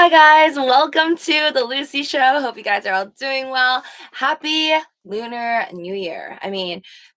Hi guys, welcome to the Lucy Show. Hope you guys are all doing well. Happy Lunar New Year. I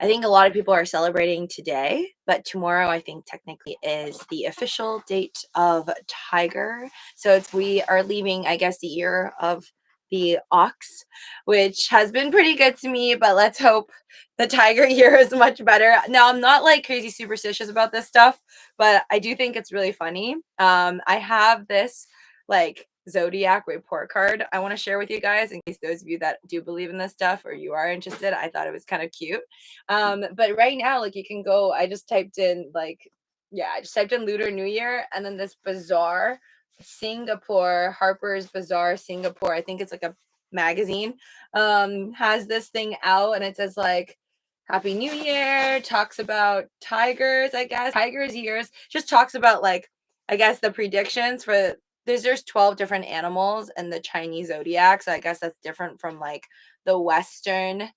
think a lot of people are celebrating today, but tomorrow I think technically is the official date of Tiger. So we are leaving, I guess, the year of the ox, which has been pretty good to me, but let's hope the Tiger year is much better. Now, I'm not like crazy superstitious about this stuff, but I do think it's really funny. I have this like Zodiac report card I want to share with you guys in case those of you that do believe in this stuff or you are interested. I thought it was kind of cute. But right now, like you can go, I just typed in Lunar New Year and then this bizarre Singapore, Harper's Bazaar Singapore, I think it's like a magazine, has this thing out and it says like Happy New Year, talks about tigers, I guess. Tigers years, just talks about like I guess the predictions for there's 12 different animals in the Chinese zodiac. So I guess that's different from like the Western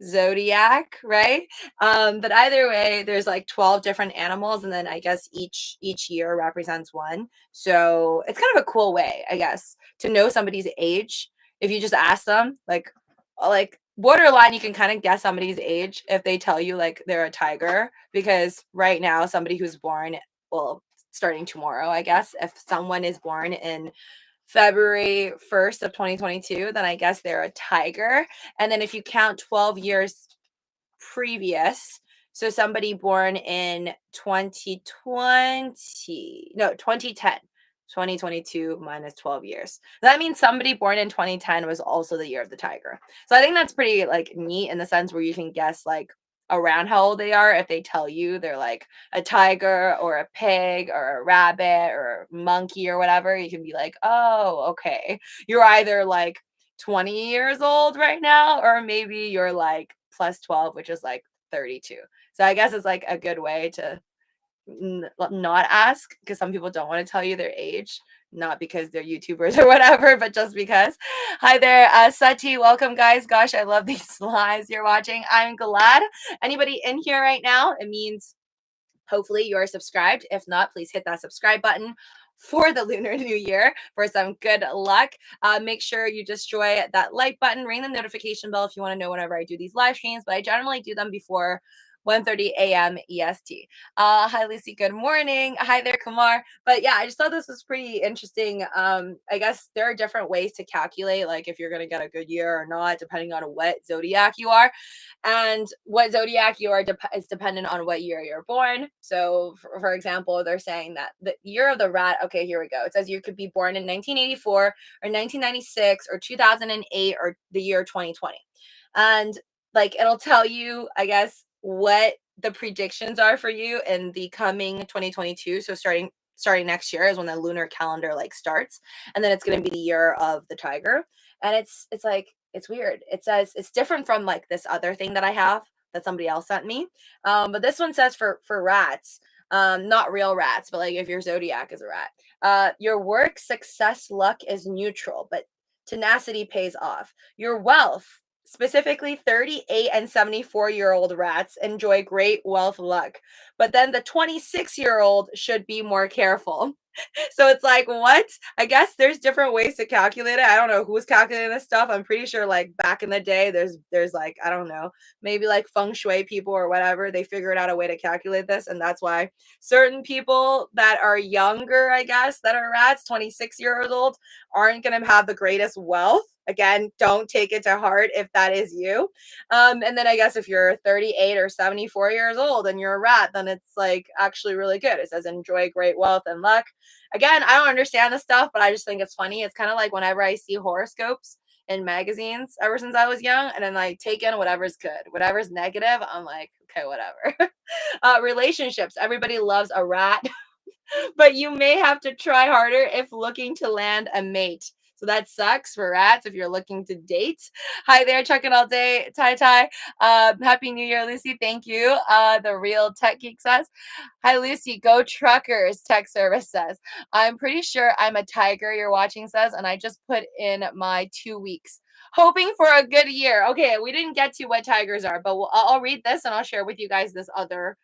zodiac, right? But either way, there's like 12 different animals, and then I guess each year represents one. So it's kind of a cool way, I guess, to know somebody's age. If you just ask them, like borderline, you can kind of guess somebody's age if they tell you like they're a tiger, because right now somebody who's born, well, starting tomorrow, I guess, if someone is born in February 1st of 2022, then I guess they're a tiger. And then if you count 12 years previous, so somebody born in 2010, 2022 minus 12 years. That means somebody born in 2010 was also the year of the tiger. So I think that's pretty like neat in the sense where you can guess like around how old they are if they tell you they're like a tiger or a pig or a rabbit or a monkey or whatever. You can be like, oh, okay, you're either like 20 years old right now, or maybe you're like plus 12, which is like 32. So I guess it's like a good way to not ask, because some people don't want to tell you their age, not because they're YouTubers or whatever, but just because. Hi there, Sati. Welcome, guys. Gosh, I love these lives you're watching. I'm glad. Anybody in here right now, it means hopefully you are subscribed. If not, please hit that subscribe button for the Lunar New Year for some good luck. Make sure you destroy that like button, ring the notification bell if you want to know whenever I do these live streams, but I generally do them before 1:30 a.m. EST. Hi, Lucy. Good morning. Hi there, Kumar. But yeah, I just thought this was pretty interesting. I guess there are different ways to calculate, like if you're going to get a good year or not, depending on what zodiac you are. And what zodiac you are is dependent on what year you're born. So, for example, they're saying that the year of the rat, okay, here we go. It says you could be born in 1984 or 1996 or 2008 or the year 2020. And like it'll tell you, I guess, what the predictions are for you in the coming 2022. So starting next year is when the lunar calendar like starts, and then it's going to be the year of the tiger. And it's like it's weird. It says it's different from like this other thing that I have that somebody else sent me. But this one says for rats, not real rats, but like if your zodiac is a rat, your work, success, luck is neutral, but tenacity pays off. Your wealth, specifically 38 and 74-year-old rats, enjoy great wealth luck. But then the 26-year-old should be more careful. So it's like, what? I guess there's different ways to calculate it. I don't know who's calculating this stuff. I'm pretty sure like back in the day, there's like, I don't know, maybe like feng shui people or whatever. They figured out a way to calculate this. And that's why certain people that are younger, I guess, that are rats, 26 years old, aren't going to have the greatest wealth. Again, don't take it to heart if that is you. And then I guess if you're 38 or 74 years old and you're a rat, then it's like actually really good. It says enjoy great wealth and luck. Again, I don't understand this stuff, but I just think it's funny. It's kind of like whenever I see horoscopes in magazines ever since I was young, and then I take in whatever's good, whatever's negative, I'm like, okay, whatever. Relationships. Everybody loves a rat, but you may have to try harder if looking to land a mate. So that sucks for rats if you're looking to date. Hi there, checking all day, Tai. Happy New Year, Lucy. Thank you. The Real Tech Geek says, hi, Lucy. Go Truckers, tech service says. I'm pretty sure I'm a tiger, you're watching says, and I just put in my 2 weeks. Hoping for a good year. Okay, we didn't get to what tigers are, but I'll read this and I'll share with you guys this other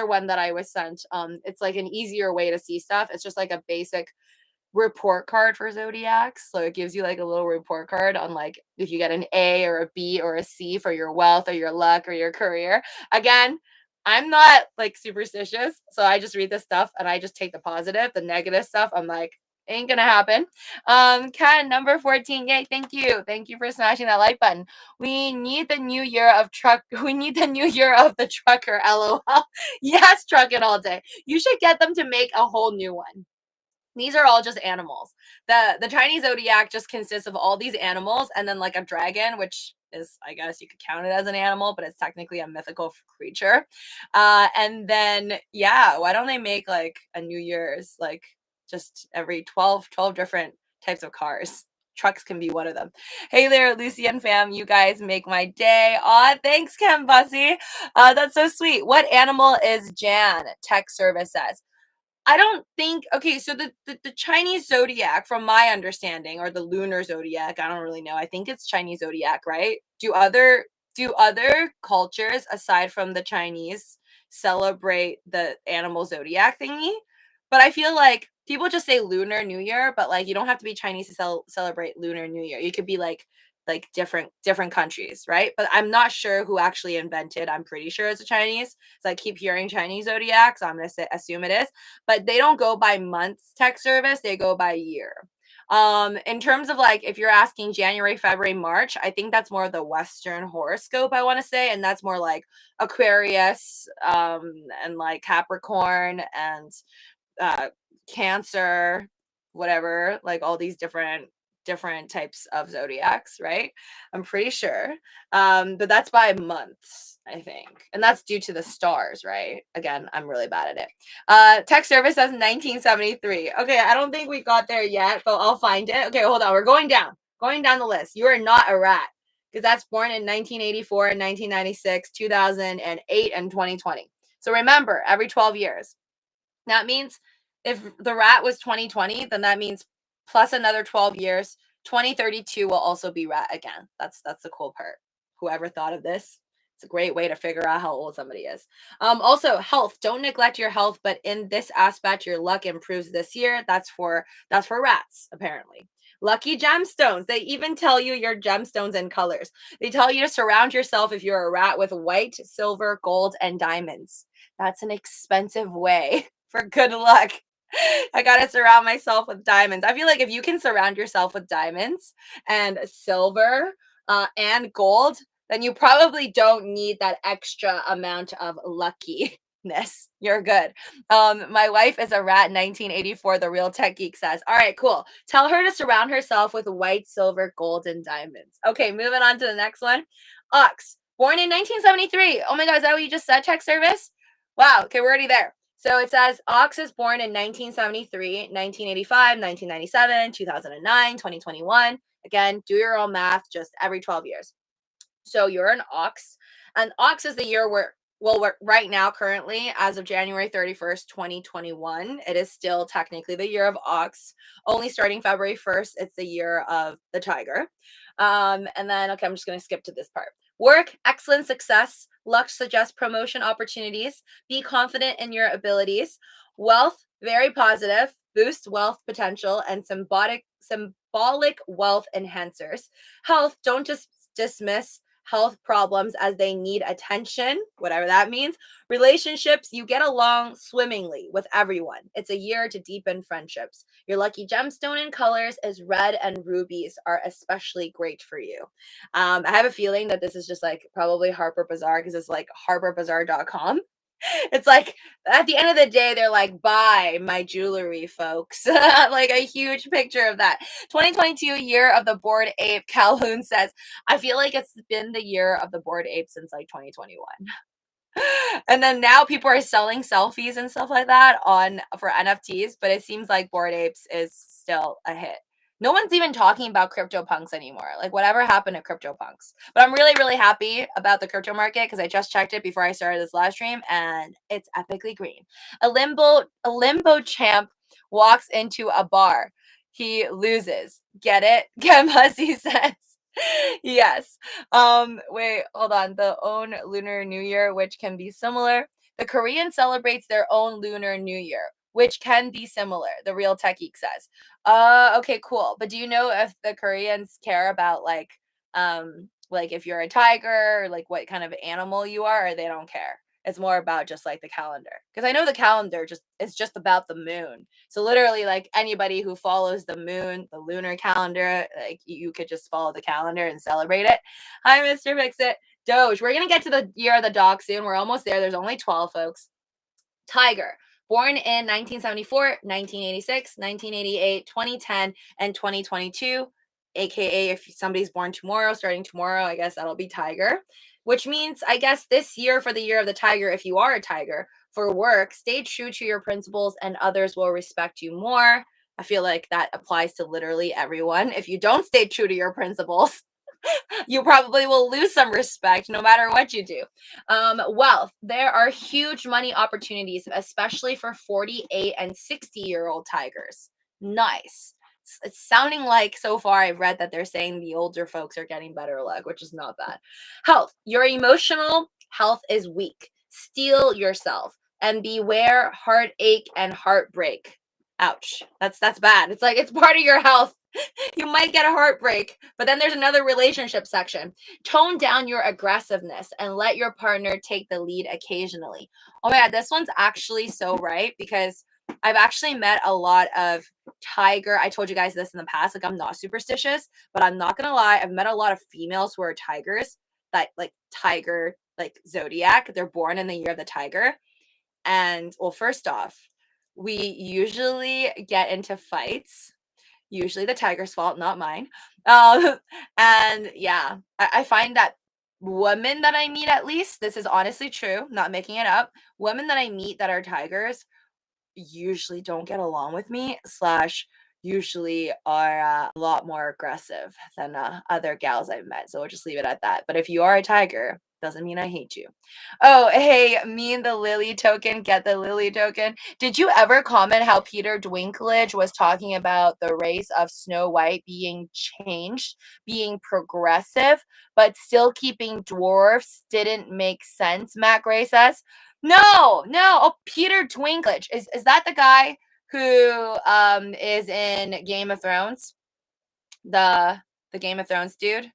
one that I was sent. It's like an easier way to see stuff. It's just like a basic report card for Zodiacs. So it gives you like a little report card on like if you get an A or a B or a C for your wealth or your luck or your career. Again, I'm not like superstitious, so I just read this stuff and I just take the positive. The negative stuff, I'm like, ain't gonna happen. Ken, number 14. Yay, thank you. Thank you for smashing that like button. We need the new year of truck. We need the new year of the trucker. LOL. Yes, trucking all day. You should get them to make a whole new one. These are all just animals. The Chinese zodiac just consists of all these animals and then like a dragon, which is, I guess you could count it as an animal, but it's technically a mythical creature. And then, yeah, why don't they make like a New Year's, like just every 12 different types of cars? Trucks can be one of them. Hey there, Lucy and fam. You guys make my day. Aw, thanks, Ken Bussy. That's so sweet. What animal is Jan? Tech service says. I don't think okay, so the Chinese zodiac, from my understanding, or the lunar zodiac, I don't really know. I think it's Chinese zodiac, right? Do other cultures aside from the Chinese celebrate the animal zodiac thingy? But I feel like people just say Lunar New Year, but like you don't have to be Chinese to celebrate Lunar New Year. You could be like different countries, right? But I'm not sure who actually invented. I'm pretty sure it's a Chinese. So I keep hearing Chinese zodiac, so I'm gonna assume it is. But they don't go by months tech service; they go by year. In terms of like if you're asking January, February, March, I think that's more of the Western horoscope, I want to say, and that's more like Aquarius, and like Capricorn and uh Cancer, whatever, like all these different types of zodiacs, right? I'm pretty sure. But that's by months, I think. And that's due to the stars, right? Again, I'm really bad at it. Tech service says 1973. Okay, I don't think we got there yet, but I'll find it. Okay, hold on. We're going down the list. You are not a rat because that's born in 1984 and 1996, 2008, and 2020. So remember, every 12 years. That means if the rat was 2020, then that means plus another 12 years, 2032 will also be rat again. That's the cool part. Whoever thought of this, it's a great way to figure out how old somebody is. Also, health. Don't neglect your health, but in this aspect, your luck improves this year. That's for rats, apparently. Lucky gemstones. They even tell you your gemstones and colors. They tell you to surround yourself if you're a rat with white, silver, gold, and diamonds. That's an expensive way for good luck. I gotta surround myself with diamonds. I feel like if you can surround yourself with diamonds and silver and gold, then you probably don't need that extra amount of luckiness. You're good. My wife is a rat 1984, the real tech geek says. All right, cool. Tell her to surround herself with white, silver, gold, and diamonds. Okay, moving on to the next one. Ox, born in 1973. Oh my God, is that what you just said, tech service? Wow, okay, we're already there. So it says Ox is born in 1973, 1985, 1997, 2009, 2021. Again, do your own math, just every 12 years. So you're an Ox. And Ox is the year we're right now, currently, as of January 31st, 2021, it is still technically the year of Ox. Only starting February 1st, it's the year of the Tiger. And then, okay, I'm just going to skip to this part. Work, excellent success. Luck suggests promotion opportunities. Be confident in your abilities. Wealth, very positive. Boost wealth potential and symbolic wealth enhancers. Health, don't just dismiss health problems as they need attention, whatever that means. Relationships, you get along swimmingly with everyone. It's a year to deepen friendships. Your lucky gemstone in colors is red, and rubies are especially great for you. I have a feeling that this is just like probably Harper Bazaar because it's like harperbazaar.com. It's like at the end of the day, they're like, buy my jewelry, folks. Like a huge picture of that. 2022 year of the bored ape, Calhoun says, I feel like it's been the year of the bored ape since like 2021. And then now people are selling selfies and stuff like that for NFTs, but it seems like bored apes is still a hit. No one's even talking about CryptoPunks anymore. Like whatever happened to CryptoPunks. But I'm really, really happy about the crypto market because I just checked it before I started this live stream and it's epically green. A limbo champ walks into a bar. He loses. Get it? Ken Hussey says. Yes. Wait, hold on. The own Lunar New Year, which can be similar. The Korean celebrates their own Lunar New Year. which can be similar, the Real Tech Geek says. Okay, cool. But do you know if the Koreans care about like if you're a tiger or like what kind of animal you are, or they don't care? It's more about just like the calendar. Because I know the calendar just is just about the moon. So literally like anybody who follows the moon, the lunar calendar, like you could just follow the calendar and celebrate it. Hi, Mr. Fix-It. Doge. We're gonna get to the year of the dog soon. We're almost there. There's only 12, folks. Tiger. Born in 1974, 1986, 1988, 2010, and 2022. AKA, if somebody's born tomorrow, starting tomorrow, I guess that'll be Tiger. Which means, I guess, this year for the year of the tiger, if you are a tiger, for work, stay true to your principles and others will respect you more. I feel like that applies to literally everyone. If you don't stay true to your principles, you probably will lose some respect no matter what you do. Wealth. There are huge money opportunities, especially for 48 and 60-year-old tigers. Nice. It's sounding like so far I've read that they're saying the older folks are getting better luck, which is not bad. Health. Your emotional health is weak. Steel yourself and beware heartache and heartbreak. Ouch. That's bad. It's like it's part of your health. You might get a heartbreak, but then there's another relationship section. Tone down your aggressiveness and let your partner take the lead occasionally. Oh my God, this one's actually so right because I've actually met a lot of tiger. I told you guys this in the past. Like, I'm not superstitious, but I'm not going to lie. I've met a lot of females who are tigers, that like tiger, like Zodiac. They're born in the year of the tiger. And well, first off, we usually get into fights, usually the tiger's fault, not mine. Um, and yeah, I find that women that I meet, at least, this is honestly true, not making it up, women that I meet that are tigers usually don't get along with me, slash, usually are a lot more aggressive than other gals I've met. So we'll just leave it at that. But if you are a tiger, doesn't mean I hate you. Oh, hey, me and the Lily token, get the Lily token. Did you ever comment how Peter Dinklage was talking about the race of Snow White being changed, being progressive, but still keeping dwarfs didn't make sense, Matt Gray says? No. Oh, Peter Dinklage. Is that the guy who is in Game of Thrones? The Game of Thrones dude?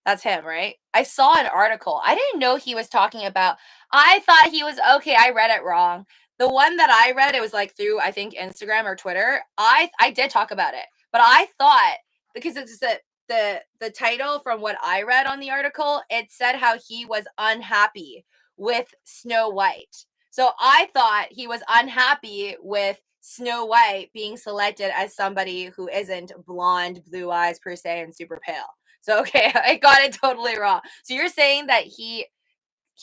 That's him, right? I saw an article. I didn't know he was talking about. I thought he was okay. I read it wrong. The one that I read, it was like through I think Instagram or Twitter. I did talk about it, but I thought because it's the title from what I read on the article, it said how he was unhappy with Snow White. So I thought he was unhappy with Snow White being selected as somebody who isn't blonde, blue eyes per se, and super pale. So okay, I got it totally wrong. So you're saying that he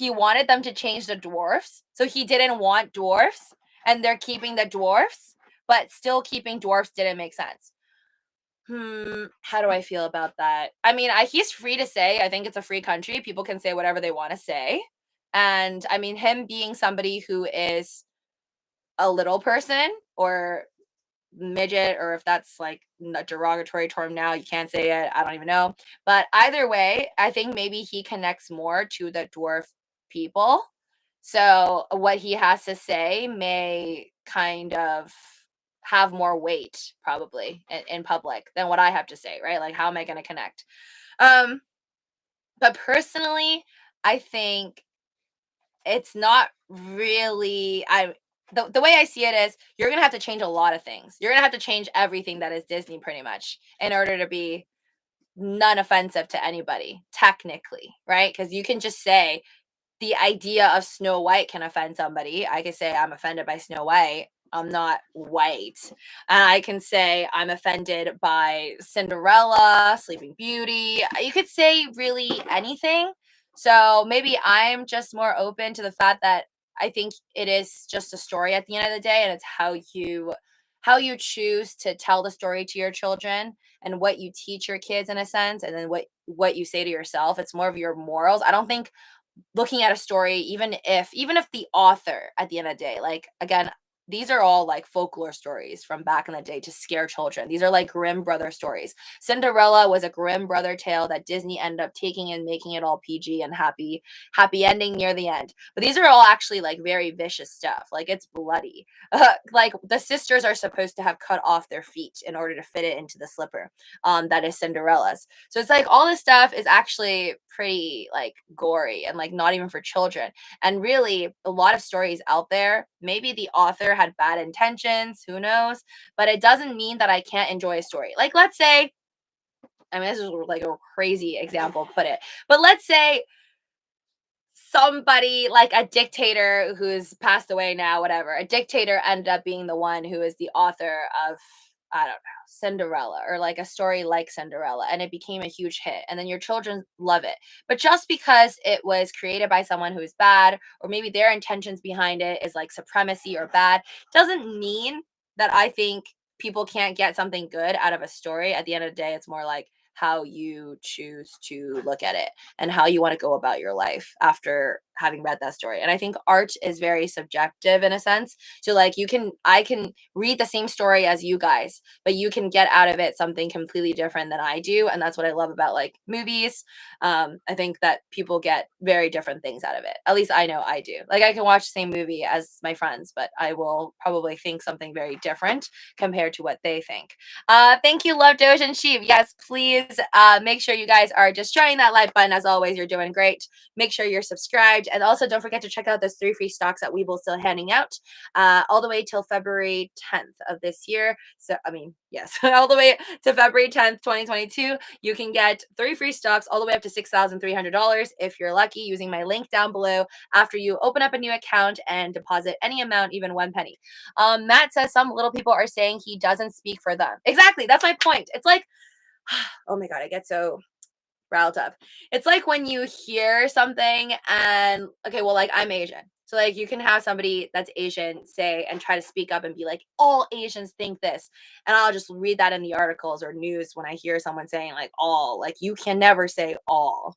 wanted them to change the dwarfs, so he didn't want dwarfs, and they're keeping the dwarfs, but still keeping dwarfs didn't make sense. How do I feel about that? I mean, he's free to say. I think it's a free country. People can say whatever they want to say, and I mean, him being somebody who is a little person or midget, or if that's like a derogatory term now, you can't say it, I don't even know, but either way, I think maybe he connects more to the dwarf people, so what he has to say may kind of have more weight probably in public than what I have to say, right? Like, how am I going to connect? um but personally, I think it's not really, the way I see it is you're gonna have to change a lot of things. You're gonna have to change everything that is Disney pretty much in order to be non-offensive to anybody, technically, right? Because you can just say the idea of Snow White can offend somebody. I can say I'm offended by Snow White. I'm not white. And I can say I'm offended by Cinderella, Sleeping Beauty. You could say really anything. So maybe I'm just more open to the fact that I think it is just a story at the end of the day, and it's how you choose to tell the story to your children and what you teach your kids in a sense, and then what you say to yourself. It's more of your morals. I don't think looking at a story, even if the author at the end of the day, like again, these are all like folklore stories from back in the day to scare children. These are like Grimm brother stories. Cinderella was a Grimm brother tale that Disney ended up taking and making it all PG and happy ending near the end. But these are all actually like very vicious stuff. Like it's bloody. Like the sisters are supposed to have cut off their feet in order to fit it into the slipper. That is Cinderella's. So it's like all this stuff is actually pretty like gory and like not even for children. And really, a lot of stories out there, maybe the author had bad intentions, who knows? But it doesn't mean that I can't enjoy a story. Like, let's say, I mean, this is like a crazy example, put it, but let's say somebody like a dictator who's passed away now, whatever, a dictator ended up being the one who is the author of, I don't know, Cinderella or like a story like Cinderella, and it became a huge hit. And then your children love it. But just because it was created by someone who's bad, or maybe their intentions behind it is like supremacy or bad, doesn't mean that I think people can't get something good out of a story. At the end of the day, it's more like how you choose to look at it and how you want to go about your life after having read that story. And I think art is very subjective in a sense. So like I can read the same story as you guys, but you can get out of it something completely different than I do. And that's what I love about like movies. I think that people get very different things out of it. At least I know I do. Like I can watch the same movie as my friends, but I will probably think something very different compared to what they think. Thank you, Love, Doge, and Sheev. Yes, please make sure you guys are just trying that like button. As always, you're doing great. Make sure you're subscribed. And also don't forget to check out those 3 free stocks that WEBULL still handing out all the way till February 10th of this year. So, I mean, yes, all the way to February 10th, 2022. You can get 3 free stocks all the way up to $6,300 if you're lucky using my link down below after you open up a new account and deposit any amount, even 1 penny. Matt says some little people are saying he doesn't speak for them. Exactly. That's my point. It's like, oh my God, I get so riled up. It's like when you hear something and, okay, well, like I'm Asian. So like you can have somebody that's Asian say and try to speak up and be like, all Asians think this. And I'll just read that in the articles or news when I hear someone saying like all, like you can never say all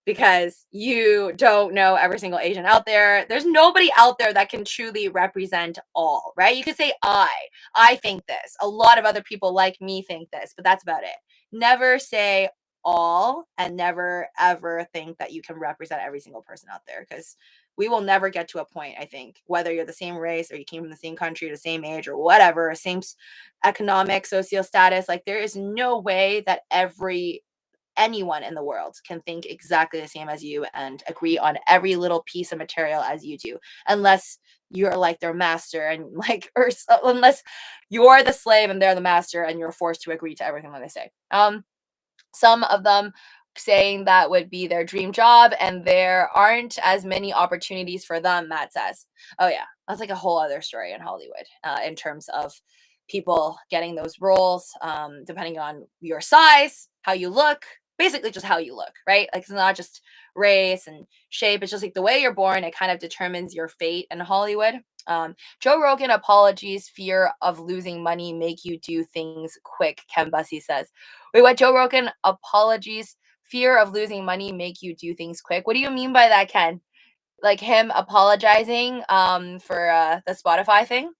because you don't know every single Asian out there. There's nobody out there that can truly represent all, right? You could say I think this. A lot of other people like me think this, but that's about it. Never say all and never ever think that you can represent every single person out there because we will never get to a point, I think, whether you're the same race or you came from the same country, the same age or whatever, same economic, socio status. Like there is no way that anyone in the world can think exactly the same as you and agree on every little piece of material as you do, unless you're like their master and like, or unless you're the slave and they're the master and you're forced to agree to everything that they say. Some of them saying that would be their dream job and there aren't as many opportunities for them, Matt says. Oh yeah, that's like a whole other story in Hollywood in terms of people getting those roles depending on your size, how you look, basically just how you look, right? Like it's not just race and shape, it's just like the way you're born, it kind of determines your fate in Hollywood. Joe Rogan apologies, fear of losing money make you do things quick, Ken Bussey says. Wait, what? Joe Rogan apologies, fear of losing money make you do things quick. What do you mean by that, Ken? Like him apologizing for the Spotify thing?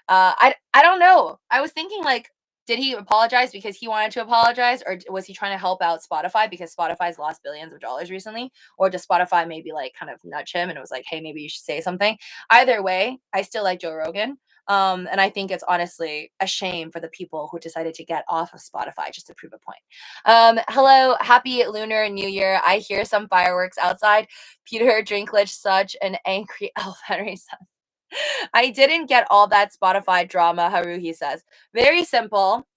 I don't know. I was thinking like, did he apologize because he wanted to apologize, or was he trying to help out Spotify because Spotify's lost billions of dollars recently, or does Spotify maybe like kind of nudge him and it was like, hey, maybe you should say something? Either way, I still like Joe Rogan. And I think it's honestly a shame for the people who decided to get off of Spotify just to prove a point. Hello, happy Lunar New Year. I hear some fireworks outside. Peter Drinkledge, such an angry elf, Henry says. I didn't get all that Spotify drama, Haruhi says. Very simple.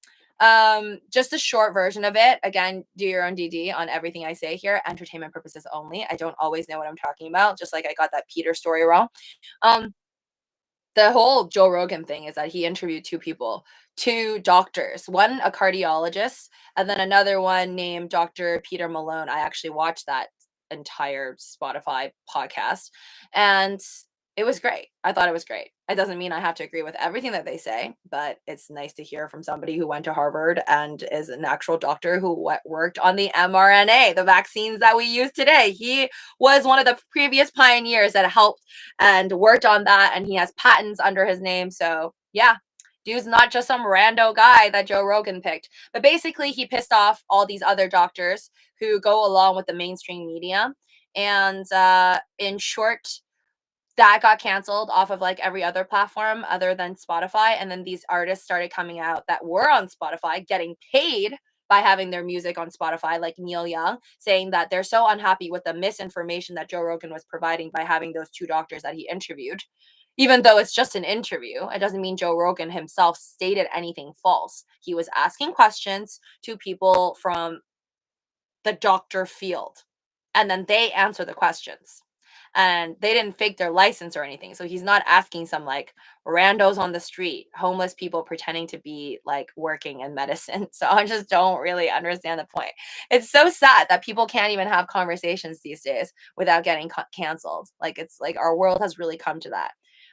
Just a short version of it. Again, do your own DD on everything I say here. Entertainment purposes only. I don't always know what I'm talking about, just like I got that Peter story wrong. The whole Joe Rogan thing is that he interviewed 2 people, 2 doctors, one a cardiologist, and then another one named Dr. Peter Malone. I actually watched that entire Spotify podcast. And It was great. I thought it was great. It doesn't mean I have to agree with everything that they say, but it's nice to hear from somebody who went to Harvard and is an actual doctor who worked on the mRNA, the vaccines that we use today. He was one of the previous pioneers that helped and worked on that, and he has patents under his name. So, yeah, dude's not just some rando guy that Joe Rogan picked. But basically, he pissed off all these other doctors who go along with the mainstream media. And in short, that got canceled off of like every other platform other than Spotify. And then these artists started coming out that were on Spotify getting paid by having their music on Spotify, like Neil Young, saying that they're so unhappy with the misinformation that Joe Rogan was providing by having those two doctors that he interviewed. Even though it's just an interview, it doesn't mean Joe Rogan himself stated anything false. He was asking questions to people from the doctor field, and then they answer the questions, and they didn't fake their license or anything. So he's not asking some like randos on the street, homeless people pretending to be like working in medicine. So I just don't really understand the point. It's so sad that people can't even have conversations these days without getting canceled. Like, it's like our world has really come to that.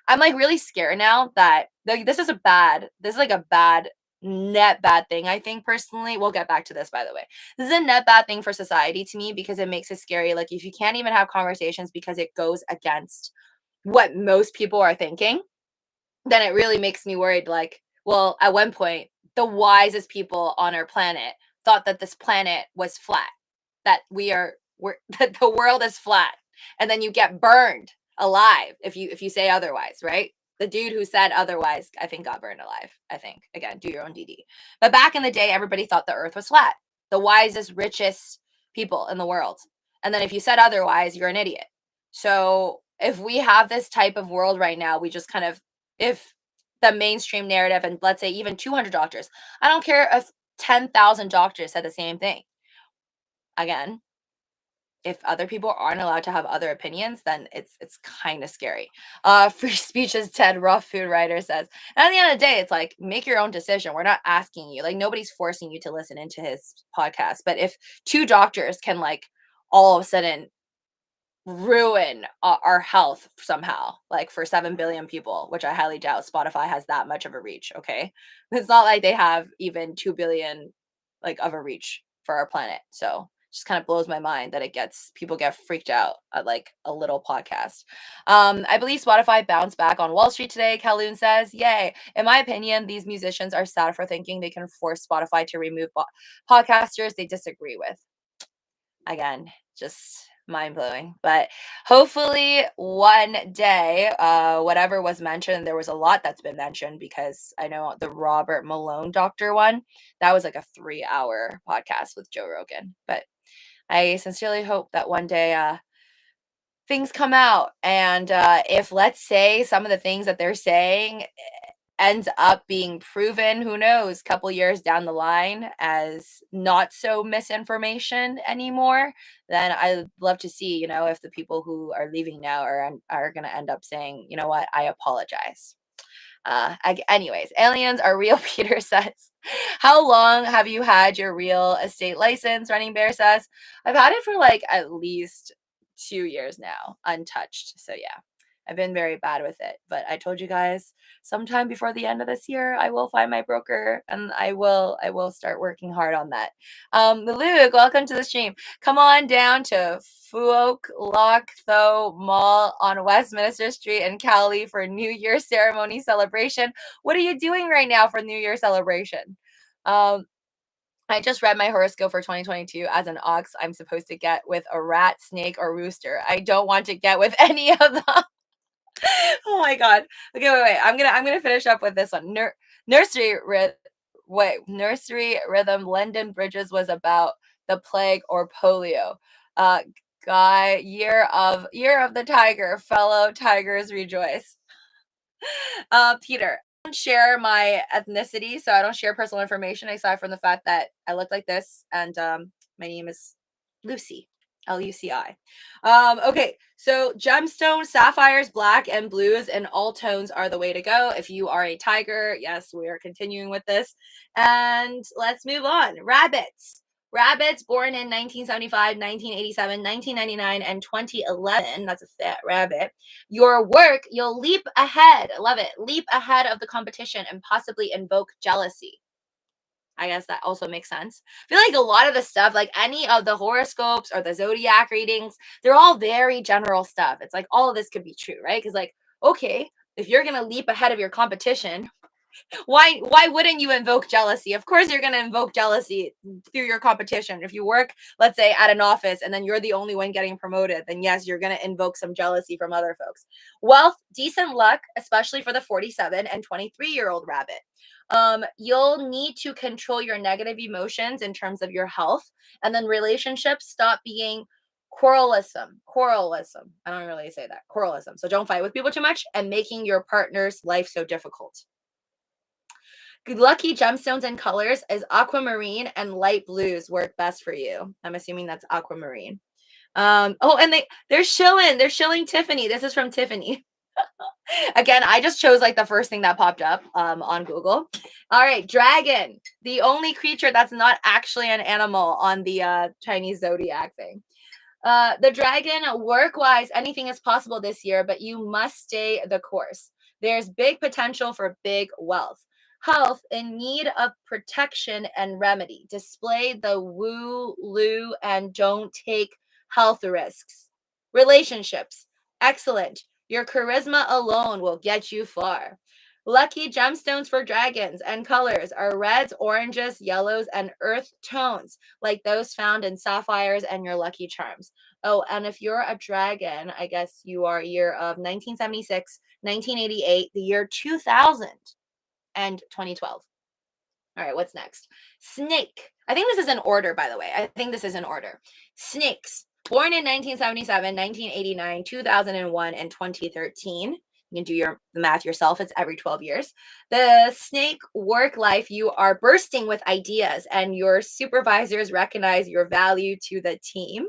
I'm like really scared now that like this is like a bad net bad thing. I think personally, we'll get back to this, by the way. This is a net bad thing for society to me because it makes it scary. Like, if you can't even have conversations because it goes against what most people are thinking, then it really makes me worried. Like, well, at one point, the wisest people on our planet thought that this planet was flat, that that the world is flat, and then you get burned alive if you say otherwise, right? The dude who said otherwise, I think, got burned alive. I think, again, do your own DD. But back in the day, everybody thought the Earth was flat. The wisest, richest people in the world, and then if you said otherwise, you're an idiot. So if we have this type of world right now, we just kind of, if the mainstream narrative, and let's say even 200 doctors, I don't care if 10,000 doctors said the same thing. Again, if other people aren't allowed to have other opinions, then it's kind of scary. Free speech is dead, rough food writer says. And at the end of the day, it's like, make your own decision. We're not asking you. Like, nobody's forcing you to listen into his podcast. But if two doctors can like all of a sudden ruin our health somehow, like for 7 billion people, which I highly doubt Spotify has that much of a reach. Okay, it's not like they have even 2 billion like of a reach for our planet. So just kind of blows my mind that people get freaked out at like a little podcast. I believe Spotify bounced back on Wall Street today, Calhoun says. Yay. In my opinion, these musicians are sad for thinking they can force Spotify to remove podcasters they disagree with. Again, just mind-blowing. But hopefully one day, whatever was mentioned, there was a lot that's been mentioned, because I know the Robert Malone doctor one, that was like a 3-hour podcast with Joe Rogan. But I sincerely hope that one day things come out, and if, let's say, some of the things that they're saying ends up being proven, who knows, couple years down the line as not so misinformation anymore, then I'd love to see, if the people who are leaving now are going to end up saying, you know what, I apologize. Anyways, aliens are real, Peter says. How long have you had your real estate license? Running Bear says, I've had it for like at least 2 years now, untouched. So yeah, I've been very bad with it. But I told you guys, sometime before the end of this year, I will find my broker, and I will start working hard on that. Luke, welcome to the stream. Come on down to Fuok Lok Tho Mall on Westminster Street in Cali for New Year ceremony celebration. What are you doing right now for New Year celebration? I just read my horoscope for 2022. As an ox, I'm supposed to get with a rat, snake, or rooster. I don't want to get with any of them. Oh my god. Okay, wait. I'm gonna finish up with this one. Nursery rhythm. London Bridges was about the plague or polio. Guy, year of the tiger. Fellow tigers rejoice. Peter, I don't share my ethnicity, so I don't share personal information aside from the fact that I look like this, and my name is Luci. Luci. Okay, so gemstones, sapphires, black and blues, and all tones are the way to go. If you are a tiger, yes, we are continuing with this. And let's move on. Rabbits. Rabbits born in 1975, 1987, 1999, and 2011. That's a fat rabbit. Your work, you'll leap ahead. Love it. Leap ahead of the competition and possibly invoke jealousy. I guess that also makes sense. I feel like a lot of the stuff, like any of the horoscopes or the zodiac readings, they're all very general stuff. It's like all of this could be true, right? Because, like, okay, if you're going to leap ahead of your competition, why wouldn't you invoke jealousy? Of course you're going to invoke jealousy through your competition. If you work, let's say, at an office and then you're the only one getting promoted, then yes, you're going to invoke some jealousy from other folks. Wealth, decent luck, especially for the 47 and 23-year-old rabbit. You'll need to control your negative emotions in terms of your health, and then relationships, stop being quarrelism. I don't really say that. Quarrelism. So don't fight with people too much and making your partner's life so difficult. Lucky gemstones and colors is aquamarine and light blues work best for you. I'm assuming that's aquamarine. Oh, and they're shilling Tiffany. This is from Tiffany. Again, I just chose like the first thing that popped up on Google. All right, dragon, the only creature that's not actually an animal on the Chinese zodiac thing. The dragon, work-wise, anything is possible this year, but you must stay the course. There's big potential for big wealth. Health, in need of protection and remedy. Display the woo, loo, and don't take health risks. Relationships, excellent. Your charisma alone will get you far. Lucky gemstones for dragons and colors are reds, oranges, yellows, and earth tones, like those found in sapphires and your lucky charms. Oh, and if you're a dragon, I guess you are year of 1976, 1988, the year 2000, and 2012. All right, what's next? Snake. I think this is in order, by the way. I think this is in order. Snakes. Born in 1977, 1989, 2001, and 2013. You can do the math yourself. It's every 12 years. The snake work life, you are bursting with ideas, and your supervisors recognize your value to the team.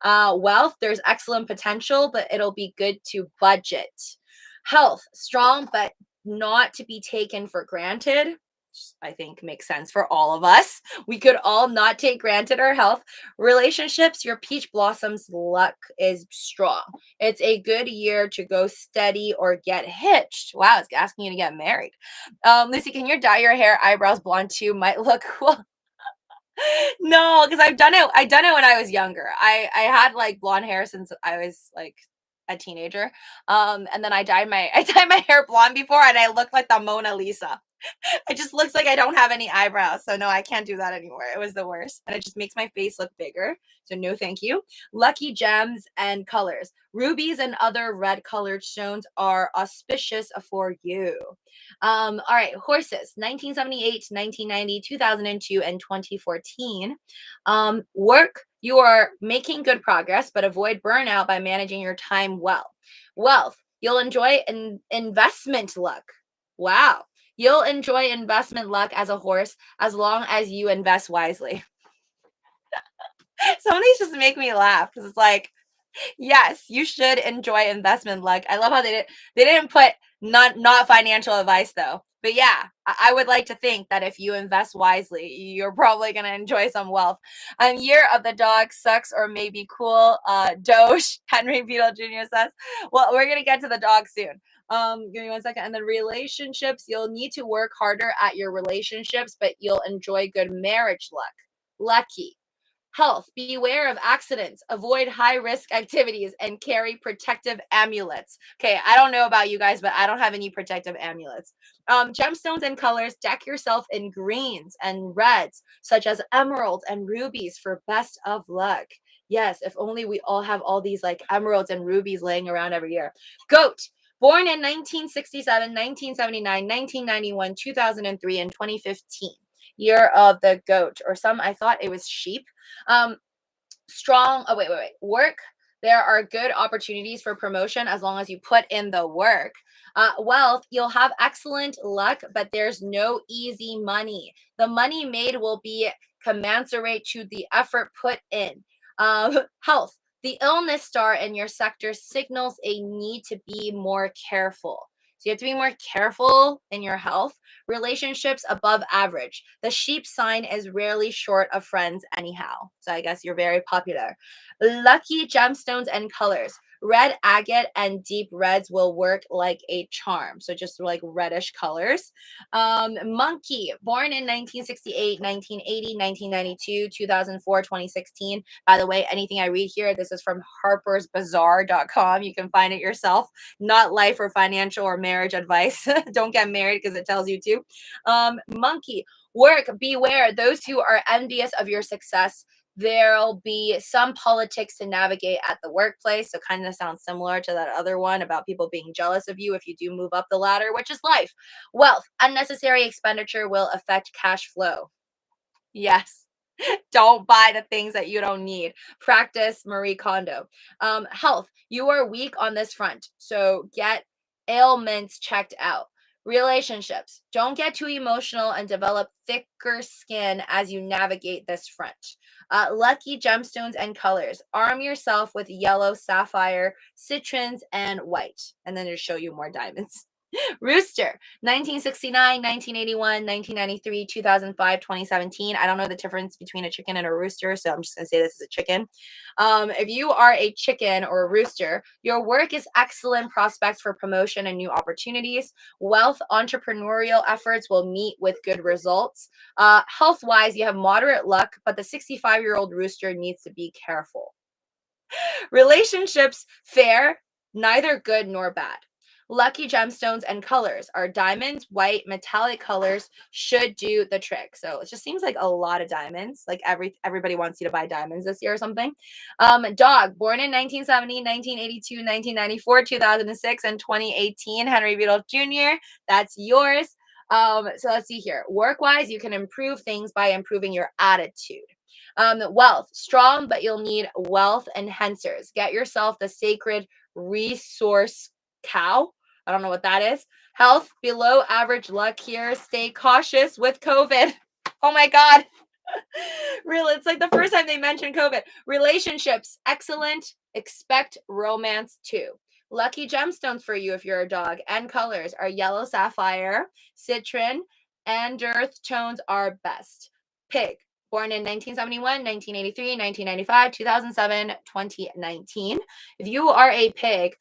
Wealth, there's excellent potential, but it'll be good to budget. Health, strong, but not to be taken for granted. I think makes sense for all of us. We could all not take granted our health. Relationships, your peach blossoms luck is strong. It's a good year to go steady or get hitched. Wow, it's asking you to get married. Lucy, can you dye your hair eyebrows blonde too? Might look cool. No, because I've done it. I done it when I was younger. I had like blonde hair since I was like a teenager. And then I dyed my hair blonde before, and I looked like the Mona Lisa. It just looks like I don't have any eyebrows. So no, I can't do that anymore. It was the worst. And it just makes my face look bigger. So no, thank you. Lucky gems and colors. Rubies and other red colored stones are auspicious for you. All right, horses. 1978, 1990, 2002, and 2014. Work. You are making good progress, but avoid burnout by managing your time well. Wealth. You'll enjoy investment luck. Wow. You'll enjoy investment luck as a horse as long as you invest wisely. Some of these just make me laugh because it's like, yes, you should enjoy investment luck. I love how they didn't put not financial advice though. But yeah, I would like to think that if you invest wisely, you're probably gonna enjoy some wealth. Year of the dog sucks or maybe cool. Doge, Henry Beadle Jr. says. Well, we're gonna get to the dog soon. Give me 1 second. And then relationships, you'll need to work harder at your relationships, but you'll enjoy good marriage luck. Lucky. Health, beware of accidents, avoid high risk activities, and carry protective amulets. Okay, I don't know about you guys, but I don't have any protective amulets. Gemstones and colors, deck yourself in greens and reds, such as emerald and rubies for best of luck. Yes, if only we all have all these like emeralds and rubies laying around every year. Goat, born in 1967, 1979, 1991, 2003, and 2015. Year of the goat, or some I thought it was sheep. Strong. Oh, wait. Work. There are good opportunities for promotion as long as you put in the work. Wealth, you'll have excellent luck, but there's no easy money. The money made will be commensurate to the effort put in. Health, the illness star in your sector signals a need to be more careful. So you have to be more careful in your health. Relationships above average. The sheep sign is rarely short of friends anyhow. So I guess you're very popular. Lucky gemstones and colors. Red agate and deep reds will work like a charm. So just like reddish colors. Monkey, born in 1968, 1980, 1992, 2004, 2016. By the way, anything I read here, this is from harpersbazaar.com. You can find it yourself. Not life or financial or marriage advice. Don't get married because it tells you to. Monkey, work, beware those who are envious of your success. There'll be some politics to navigate at the workplace. So kind of sounds similar to that other one about people being jealous of you if you do move up the ladder, which is life. Wealth, unnecessary expenditure will affect cash flow. Yes. Don't buy the things that you don't need. Practice Marie Kondo. Health, you are weak on this front. So get ailments checked out. Relationships, don't get too emotional and develop thicker skin as you navigate this front. Lucky gemstones and colors. Arm yourself with yellow, sapphire, citrons, and white. And then it'll show you more diamonds. Rooster, 1969, 1981, 1993, 2005, 2017. I don't know the difference between a chicken and a rooster, so I'm just going to say this is a chicken. If you are a chicken or a rooster, your work is excellent prospects for promotion and new opportunities. Wealth, entrepreneurial efforts will meet with good results. Health-wise, you have moderate luck, but the 65-year-old rooster needs to be careful. Relationships, fair, neither good nor bad. Lucky gemstones and colors are diamonds, white, metallic colors should do the trick. So it just seems like a lot of diamonds. Like everybody wants you to buy diamonds this year or something. Dog, born in 1970, 1982, 1994, 2006, and 2018. Henry Beadle Jr. That's yours. So let's see here. Work-wise, you can improve things by improving your attitude. Wealth, strong, but you'll need wealth enhancers. Get yourself the sacred resource cow. I don't know what that is. Health, below average luck here. Stay cautious with COVID. Oh my God. Really, it's like the first time they mentioned COVID. Relationships, excellent. Expect romance too. Lucky gemstones for you if you're a dog and colors are yellow sapphire, citron, and earth tones are best. Pig, born in 1971, 1983, 1995, 2007, 2019. If you are a pig,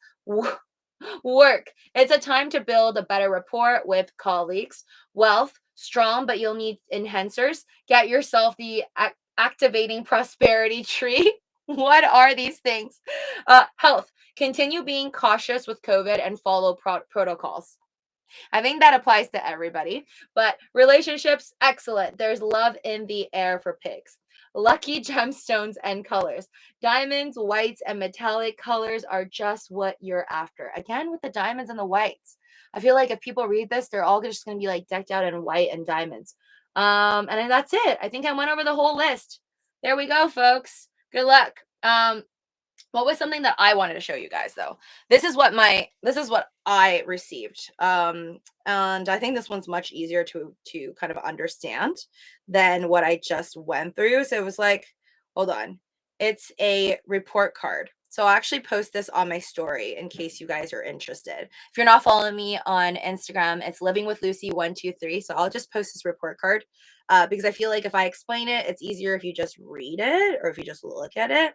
work. It's a time to build a better rapport with colleagues. Wealth, strong, but you'll need enhancers. Get yourself the activating prosperity tree. What are these things? Health, continue being cautious with COVID and follow protocols. I think that applies to everybody. But relationships, excellent. There's love in the air for pigs. Lucky gemstones and colors. Diamonds, whites, and metallic colors are just what you're after. Again, with the diamonds and the whites. I feel like if people read this, they're all just going to be like decked out in white and diamonds. And then that's it. I think I went over the whole list. There we go, folks. Good luck. What was something that I wanted to show you guys though? This is what I received. And I think this one's much easier to kind of understand than what I just went through. So it was like, hold on. It's a report card. So I'll actually post this on my story in case you guys are interested. If you're not following me on Instagram, it's Living with Lucy 123. So I'll just post this report card because I feel like if I explain it, it's easier if you just read it or if you just look at it.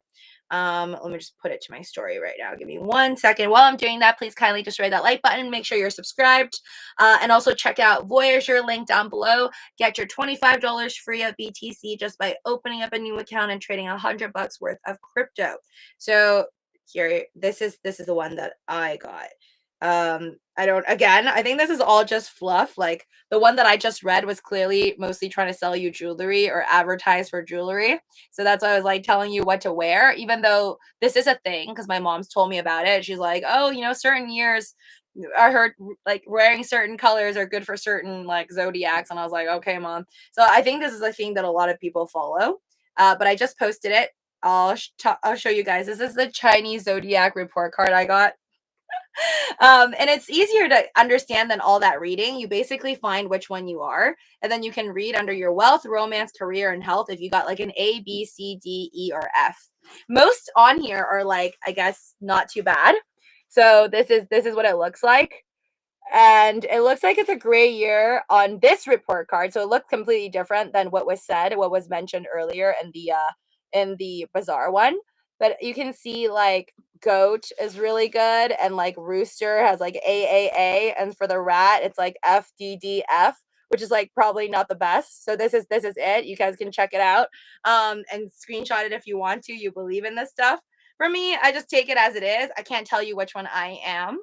Let me just put it to my story right now. Give me 1 second. While I'm doing that, please kindly just hit that like button. Make sure you're subscribed. And also check out Voyager, link down below. Get your $25 free of BTC just by opening up a new account and trading $100 worth of crypto. So here, this is the one that I got. I think this is all just fluff. Like the one that I just read was clearly mostly trying to sell you jewelry or advertise for jewelry. So that's why I was like telling you what to wear, even though this is a thing because my mom's told me about it. She's like, oh, certain years I heard like wearing certain colors are good for certain like zodiacs. And I was like, okay, mom. So I think this is a thing that a lot of people follow. But I just posted it. I'll show you guys. This is the Chinese zodiac report card I got. And it's easier to understand than all that reading. You basically find which one you are, and then you can read under your wealth, romance, career, and health if you got like an A, B, C, D, E, or F. Most on here are like, I guess, not too bad. So this is what it looks like. And it looks like it's a gray year on this report card. So it looks completely different than what was said, what was mentioned earlier in the bazaar one. But you can see like goat is really good, and like rooster has like AAA, and for the rat it's like FDDF, which is like probably not the best. So this is it. You guys can check it out and screenshot it if you want to. You believe in this stuff. For me, I just take it as it is. I can't tell you which one I am.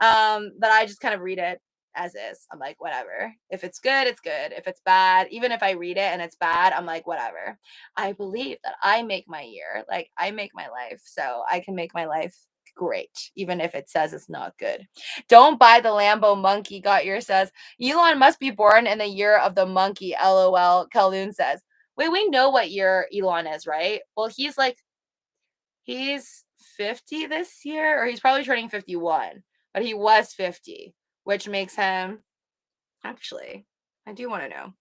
But I just kind of read it as is. I'm like, whatever. If it's good, it's good. If it's bad, even if I read it and it's bad, I'm like, whatever. I believe that I make my year, like I make my life, so I can make my life great, even if it says it's not good. Don't buy the Lambo monkey. Got your says Elon must be born in the year of the monkey. LOL. Kaloon says, wait, we know what year Elon is, right? Well, he's 50 this year, or he's probably turning 51, but he was 50, which makes him actually, I do want to know.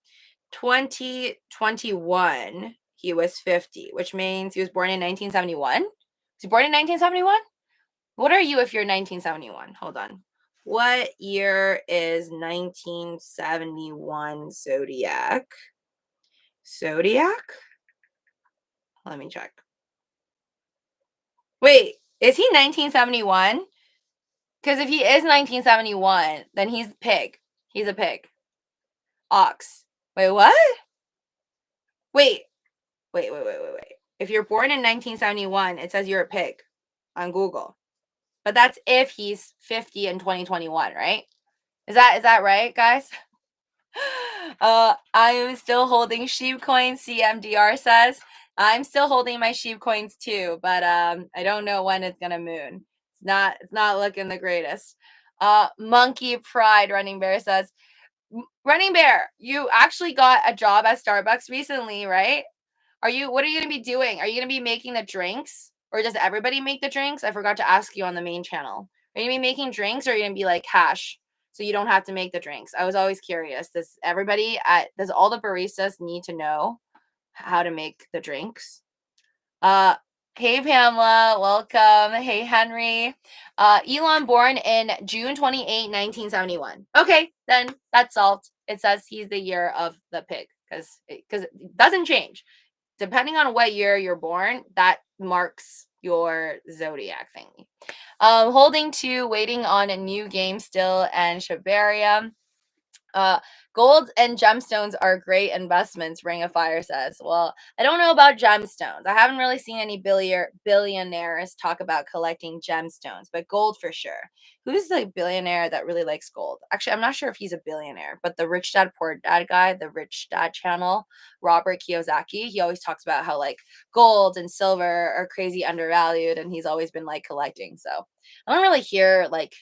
2021, he was 50, which means he was born in 1971. Was he born in 1971? What are you if you're 1971? Hold on. What year is 1971 Zodiac? Zodiac? Let me check. Wait, is he 1971? Because if he is 1971, then he's pig. He's a pig. Ox. Wait, what? Wait. If you're born in 1971, it says you're a pig on Google. But that's if he's 50 in 2021, right? Is that right, guys? I am still holding SHIB coins, CMDR says. I'm still holding my SHIB coins too, but I don't know when it's gonna moon. It's not looking the greatest. Monkey Pride Running Bear says, Running Bear, you actually got a job at Starbucks recently, right? What are you gonna be doing? Are you gonna be making the drinks? Or does everybody make the drinks? I forgot to ask you on the main channel. Are you gonna be making drinks, or are you gonna be like cash? So you don't have to make the drinks. I was always curious. Does all the baristas need to know how to make the drinks? Hey Pamela, welcome. Hey Henry. Elon born in June 28, 1971. Okay, then that's solved. It says he's the year of the pig because it doesn't change. Depending on what year you're born, that marks your zodiac thingy. Holding two, waiting on a new game still, and Shibarium. Gold and gemstones are great investments, Ring of Fire says. Well, I don't know about gemstones. I haven't really seen any billionaires talk about collecting gemstones, but gold for sure. Who's the billionaire that really likes gold? Actually, I'm not sure if he's a billionaire, but the Rich Dad Poor Dad guy, the Rich Dad channel, Robert Kiyosaki, he always talks about how like gold and silver are crazy undervalued, and he's always been like collecting. So I don't really hear like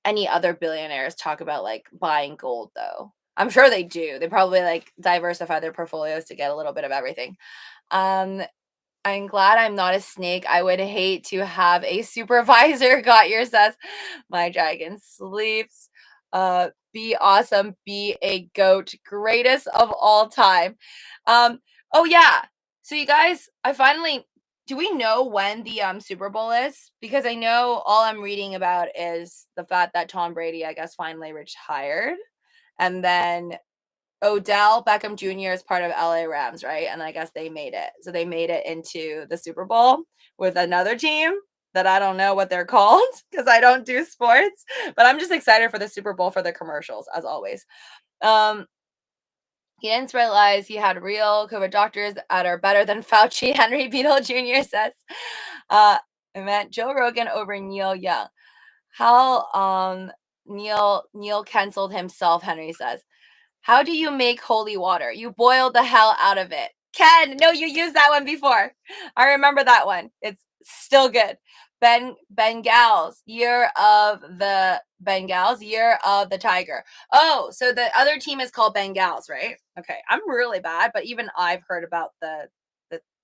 any other billionaires talk about like buying gold though. I'm sure they do. They probably like diversify their portfolios to get a little bit of everything. Um, I'm glad I'm not a snake. I would hate to have a supervisor. Got your says. My dragon sleeps. Be awesome. Be a goat. Greatest of all time. Oh yeah. So you guys, do we know when the Super Bowl is? Because I know all I'm reading about is the fact that Tom Brady, I guess, finally retired. And then Odell Beckham Jr. is part of LA Rams, right? And I guess they made it. So they made it into the Super Bowl with another team that I don't know what they're called because I don't do sports. But I'm just excited for the Super Bowl for the commercials, as always. He didn't realize he had real COVID doctors that are better than Fauci. Henry Beadle Jr. says. I meant Joe Rogan over Neil Young. How Neil canceled himself, Henry says. How do you make holy water? You boil the hell out of it. Ken, no, you used that one before. I remember that one. It's still good. Bengals, year of the tiger. Oh, so the other team is called Bengals, right? Okay, I'm really bad, but even I've heard about the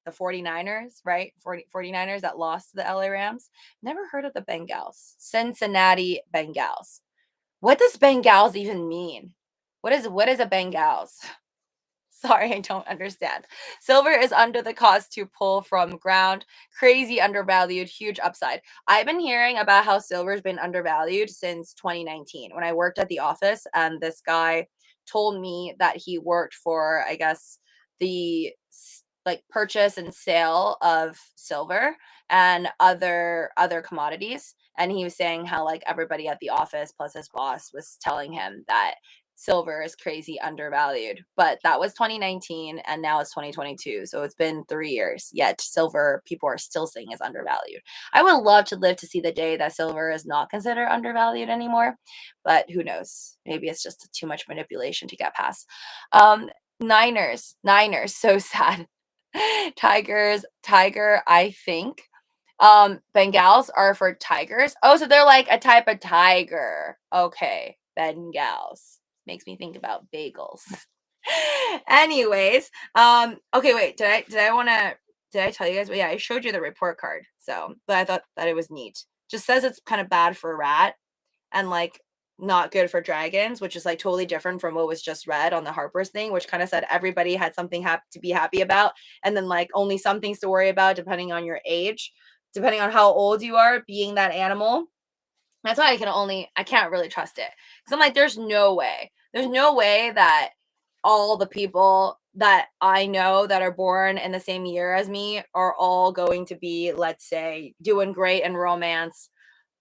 49ers, right? 49ers that lost to the LA Rams. Never heard of the Bengals. Cincinnati Bengals. What does Bengals even mean? What is a Bengals? Sorry, I don't understand. Silver is under the cost to pull from ground. Crazy undervalued, huge upside. I've been hearing about how silver's been undervalued since 2019 when I worked at the office, and this guy told me that he worked for, I guess, the like purchase and sale of silver and other commodities, and he was saying how like everybody at the office plus his boss was telling him that silver is crazy undervalued. But that was 2019 and now it's 2022. So it's been 3 years. Yet silver people are still saying is undervalued. I would love to live to see the day that silver is not considered undervalued anymore. But who knows? Maybe it's just too much manipulation to get past. Niners, so sad. Tigers, tiger, I think. Bengals are for tigers. Oh, so they're like a type of tiger. Okay, Bengals. Makes me think about bagels. Anyways, okay, wait, did I tell you guys? Well, yeah, I showed you the report card. So, but I thought that it was neat. Just says it's kind of bad for rat and like not good for dragons, which is like totally different from what was just read on the Harper's thing, which kind of said everybody had something to be happy about, and then like only some things to worry about depending on your age, depending on how old you are being that animal. That's why I can't really trust it. Because I'm like, there's no way that all the people that I know that are born in the same year as me are all going to be, let's say, doing great in romance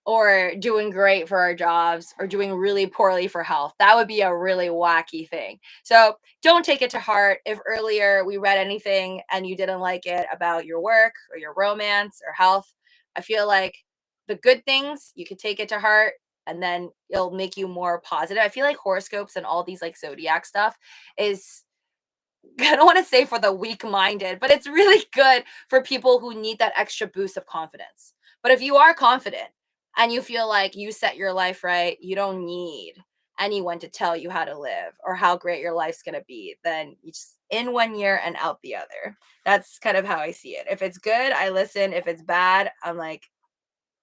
or doing great for our jobs or doing really poorly for health. That would be a really wacky thing. So don't take it to heart if earlier we read anything and you didn't like it about your work or your romance or health. I feel like the good things, you could take it to heart and then it'll make you more positive. I feel like horoscopes and all these like zodiac stuff is, I don't want to say for the weak minded, but it's really good for people who need that extra boost of confidence. But if you are confident and you feel like you set your life right, you don't need anyone to tell you how to live or how great your life's going to be, then you just in one year and out the other. That's kind of how I see it. If it's good, I listen. If it's bad, I'm like,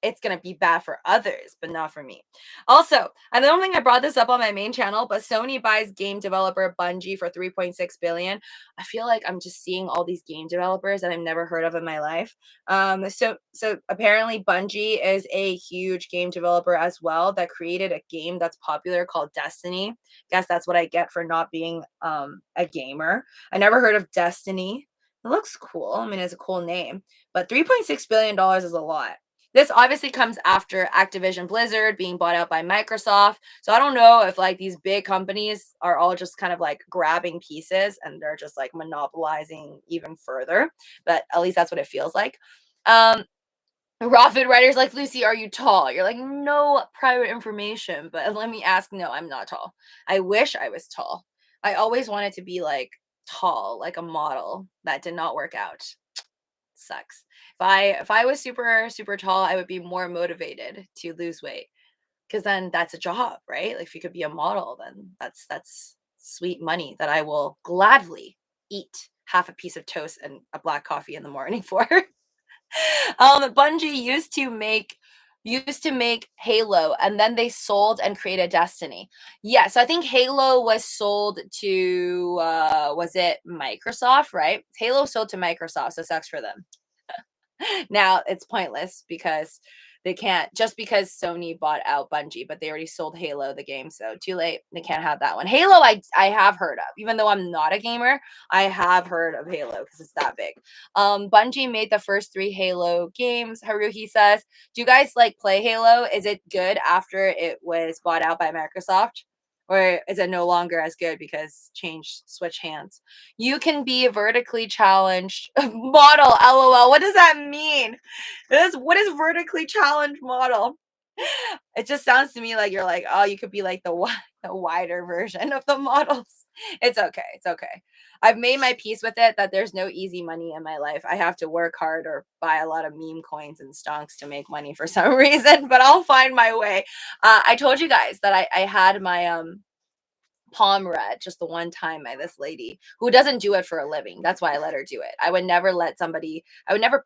it's going to be bad for others, but not for me. Also, I don't think I brought this up on my main channel, but Sony buys game developer Bungie for 3.6 billion. I feel like I'm just seeing all these game developers that I've never heard of in my life. So apparently Bungie is a huge game developer as well that created a game that's popular called Destiny. Guess that's what I get for not being a gamer. I never heard of Destiny. It looks cool. I mean, it's a cool name, but $3.6 billion is a lot. This obviously comes after Activision Blizzard being bought out by Microsoft. So I don't know if like these big companies are all just kind of like grabbing pieces and they're just like monopolizing even further. But at least that's what it feels like. Raw writers like, Lucy, are you tall? You're like, no private information, but let me ask. No, I'm not tall. I wish I was tall. I always wanted to be like tall, like a model. That did not work out. Sucks. If I was super tall, I would be more motivated to lose weight because then that's a job, right? Like if you could be a model, then that's sweet money that I will gladly eat half a piece of toast and a black coffee in the morning for. Bungie used to make Halo and then they sold and created Destiny. Yeah, so I think Halo was sold to was it Microsoft, right? Halo sold to Microsoft, so sucks for them. Now it's pointless because they can't, just because Sony bought out Bungie, but they already sold Halo the game, so too late. They can't have that one. Halo I have heard of. Even though I'm not a gamer, I have heard of Halo because it's that big. Bungie made the first 3 Halo games, Haruhi says. Do you guys like play Halo? Is it good after it was bought out by Microsoft? Or is it no longer as good because switch hands? You can be a vertically challenged model. LOL. What does that mean? What is vertically challenged model? It just sounds to me like you're like, oh, you could be like the wider version of the models. It's okay. It's okay. I've made my peace with it that there's no easy money in my life. I have to work hard or buy a lot of meme coins and stonks to make money for some reason, but I'll find my way. I told you guys that I had my palm read just the one time by this lady who doesn't do it for a living. That's why I let her do it. I would never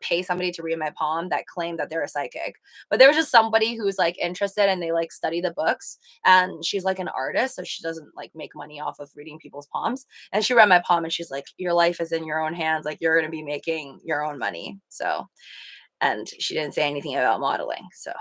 pay somebody to read my palm that claimed that they're a psychic. But there was just somebody who's like interested and they like study the books, and she's like an artist, so she doesn't like make money off of reading people's palms. And she read my palm and she's like, your life is in your own hands. Like you're going to be making your own money. So, and she didn't say anything about modeling. So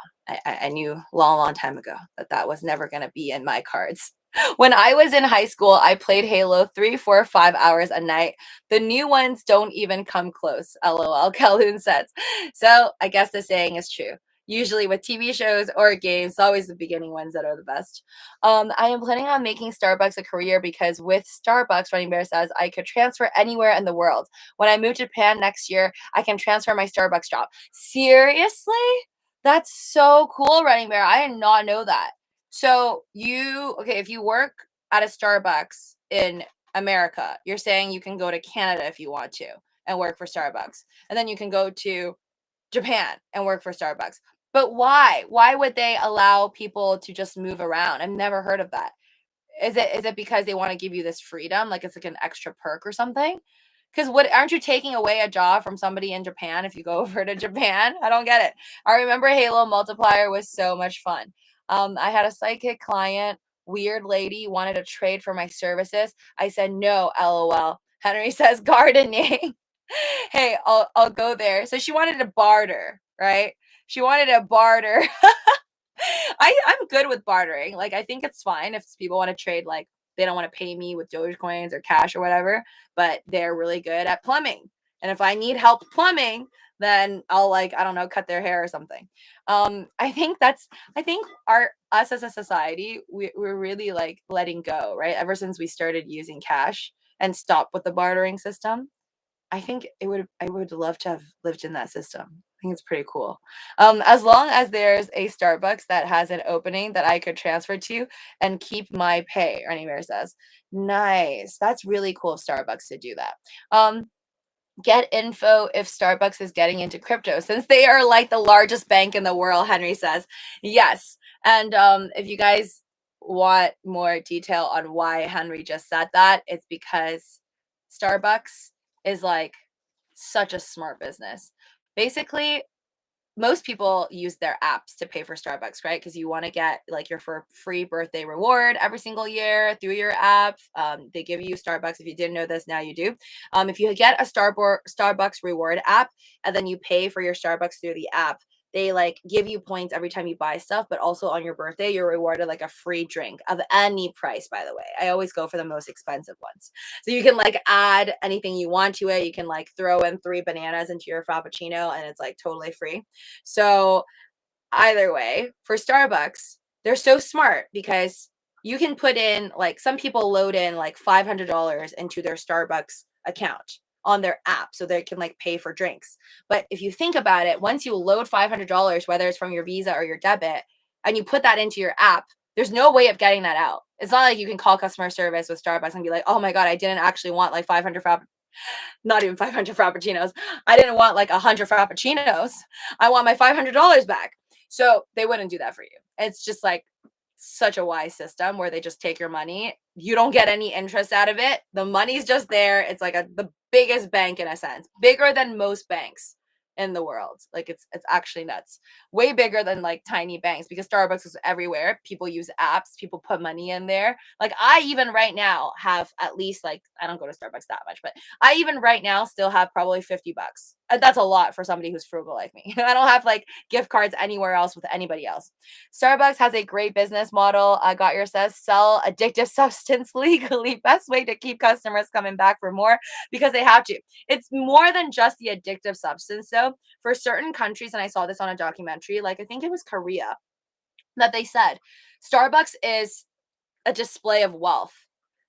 I knew long, long time ago that that was never going to be in my cards. When I was in high school, I played Halo 3, 4, 5 hours a night. The new ones don't even come close. LOL, Calhoun says. So I guess the saying is true. Usually with TV shows or games, it's always the beginning ones that are the best. I am planning on making Starbucks a career because with Starbucks, Running Bear says, I could transfer anywhere in the world. When I move to Japan next year, I can transfer my Starbucks job. Seriously? That's so cool, Running Bear. I did not know that. So if you work at a Starbucks in America, you're saying you can go to Canada if you want to and work for Starbucks. And then you can go to Japan and work for Starbucks. But why? Why would they allow people to just move around? I've never heard of that. Is it because they want to give you this freedom? Like it's like an extra perk or something? Because aren't you taking away a job from somebody in Japan if you go over to Japan? I don't get it. I remember Halo Multiplier was so much fun. I had a psychic client, weird lady, wanted to trade for my services. I said no, LOL. Henry says gardening. Hey, I'll go there. So she wanted to barter, right? She wanted to barter. I'm good with bartering. Like I think it's fine if people want to trade, like they don't want to pay me with Dogecoins or cash or whatever, but they're really good at plumbing. And if I need help plumbing, then I'll like, I don't know, cut their hair or something. I think us as a society, we're really like letting go, right? Ever since we started using cash and stopped with the bartering system. I would love to have lived in that system. I think it's pretty cool. As long as there's a Starbucks that has an opening that I could transfer to and keep my pay, Anywhere says. Nice. That's really cool of Starbucks to do that. Get info if Starbucks is getting into crypto since they are like the largest bank in the world, Henry says. Yes. And if you guys want more detail on why Henry just said that, it's because Starbucks is like such a smart business. Basically, most people use their apps to pay for Starbucks, right? Because you want to get like your free birthday reward every single year through your app. They give you Starbucks. If you didn't know this, now you do. If you get a Starbucks reward app and then you pay for your Starbucks through the app, they like give you points every time you buy stuff, but also on your birthday, you're rewarded like a free drink of any price, by the way. I always go for the most expensive ones. So you can like add anything you want to it. You can like throw in 3 bananas into your Frappuccino and it's like totally free. So either way, for Starbucks, they're so smart because you can put in like some people load in like $500 into their Starbucks account on their app so they can like pay for drinks. But if you think about it, once you load $500, whether it's from your Visa or your debit, and you put that into your app, there's no way of getting that out. It's not like you can call customer service with Starbucks and be like, oh my God, I didn't actually want like 500 not even 500 Frappuccinos. I didn't want like 100 Frappuccinos. I want my $500 back. So they wouldn't do that for you. It's just like such a wise system where they just take your money. You don't get any interest out of it. The money's just there. It's like the biggest bank in a sense, bigger than most banks in the world. Like it's actually nuts. Way bigger than like tiny banks because Starbucks is everywhere. People use apps, people put money in there. Like I even right now have at least like I don't go to Starbucks that much, but I even right now still have probably $50. And that's a lot for somebody who's frugal like me. I don't have like gift cards anywhere else with anybody else. Starbucks has a great business model. Got your says sell addictive substance legally. Best way to keep customers coming back for more because they have to. It's more than just the addictive substance though. For certain countries, and I saw this on a documentary, like I think it was Korea, that they said Starbucks is a display of wealth.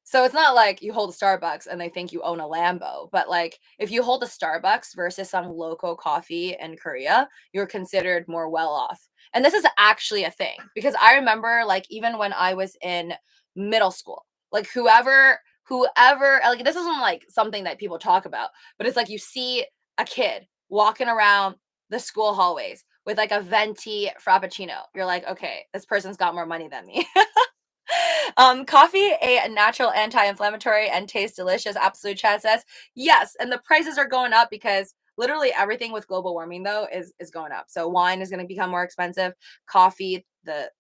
So it's not like you hold a Starbucks and they think you own a Lambo, but like if you hold a Starbucks versus some local coffee in Korea, you're considered more well off. And this is actually a thing because I remember like even when I was in middle school, like whoever like this isn't like something that people talk about, but it's like you see a kid walking around the school hallways with like a venti frappuccino. You're like, okay, this person's got more money than me. Coffee, a natural anti-inflammatory and tastes delicious. Absolute chat says yes, and the prices are going up because literally everything with global warming though is going up. So wine is going to become more expensive. Coffee, the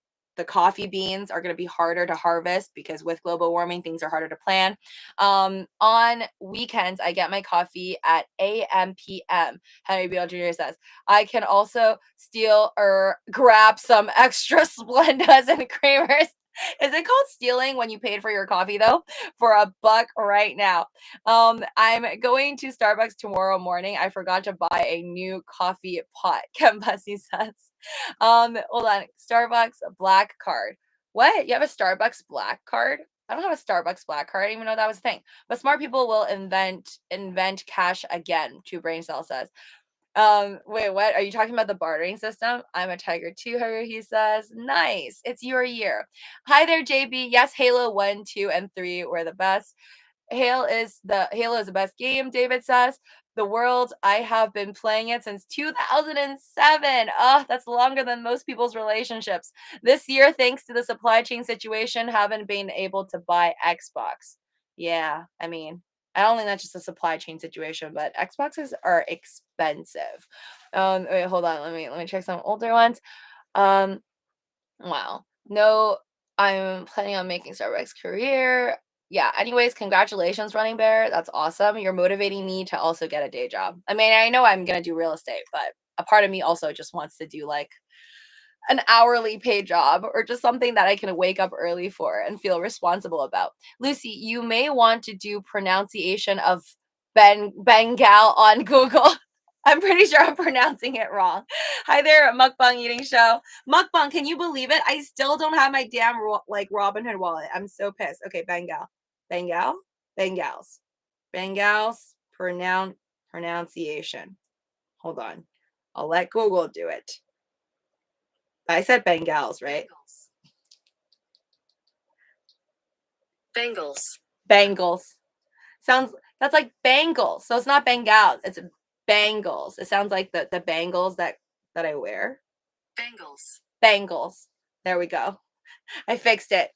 coffee beans are going to be harder to harvest because with global warming things are harder to plan. On weekends I get my coffee at a.m. p.m. Henry Beale Jr. says I can also steal or grab some extra Splendas and creamers. Is it called stealing when you paid for your coffee though? For a buck right now. I'm going to Starbucks tomorrow morning. I forgot to buy a new coffee pot. Ken Bussy says. Hold on. Starbucks black card. What? You have a Starbucks black card? I don't have a Starbucks black card. I didn't even know that was a thing. But smart people will invent cash again. True Brain Cell says. Wait, what? Are you talking about the bartering system? I'm a tiger too, he says. Nice. It's your year. Hi there, JB. Yes, Halo 1, 2, and 3 were the best. Halo is the best game, David says. The world, I have been playing it since 2007. Oh, that's longer than most people's relationships. This year, thanks to the supply chain situation, haven't been able to buy Xbox. Yeah, I mean, I don't think that's just a supply chain situation, but Xboxes are expensive. Wait, hold on. Let me check some older ones. Um, wow. No, I'm planning on making Starbucks career. Yeah. Anyways, congratulations, Running Bear. That's awesome. You're motivating me to also get a day job. I mean, I know I'm gonna do real estate, but a part of me also just wants to do like an hourly paid job or just something that I can wake up early for and feel responsible about. Lucy, you may want to do pronunciation of Bengal on Google. I'm pretty sure I'm pronouncing it wrong. Hi there, Mukbang Eating Show. Mukbang, can you believe it? I still don't have my damn like Robinhood wallet. I'm so pissed. Okay, Bengal. Bengal? Bengals. Bengals pronunciation. Hold on. I'll let Google do it. I said Bengals, right? Bengals. Bengals. That's like bangles. So it's not Bengals, it's bangles. It sounds like the bangles that I wear. Bengals. Bangles. There we go. I fixed it.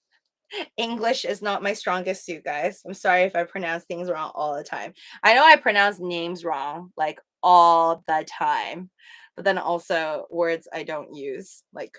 English is not my strongest suit, guys. I'm sorry if I pronounce things wrong all the time. I know I pronounce names wrong like all the time, but then also words I don't use like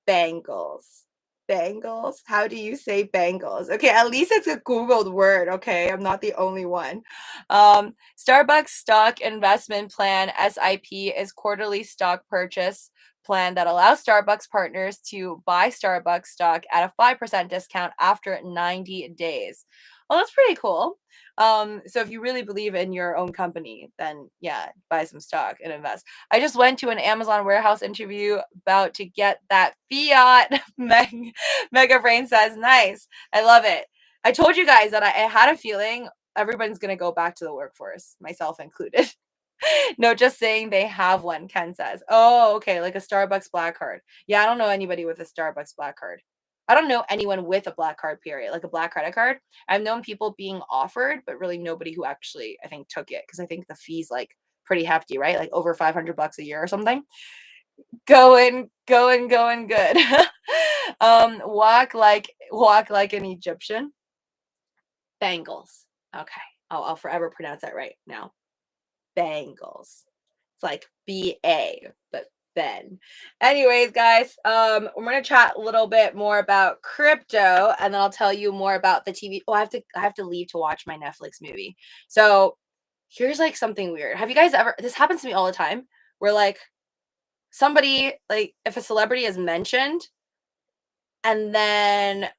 bangles. Bangles? How do you say bangles? Okay, at least it's a Googled word, okay? I'm not the only one. Starbucks Stock Investment Plan, SIP, is quarterly stock purchase plan that allows Starbucks partners to buy Starbucks stock at a 5% discount after 90 days. Well, that's pretty cool. So if you really believe in your own company, then yeah, buy some stock and invest. I just went to an Amazon warehouse interview about to get that fiat. Mega Brain says, nice. I love it. I told you guys that I had a feeling everyone's going to go back to the workforce, myself included. No, just saying they have one, Ken says. Oh, okay, like a Starbucks black card. Yeah, I don't know anybody with a Starbucks black card. I don't know anyone with a black card, period, like a black credit card. I've known people being offered, but really nobody who actually, I think, took it because I think the fee's like pretty hefty, right? Like over $500 a year or something. Going good. Walk like an Egyptian. Bangles. Okay. I'll forever pronounce that right now. Bangles. It's like B-A, but Ben. Anyways, guys, we're gonna chat a little bit more about crypto, and then I'll tell you more about the TV. Oh, I have to leave to watch my Netflix movie. So here's like something weird. Have you guys ever? This happens to me all the time. Where like somebody, like if a celebrity is mentioned, and then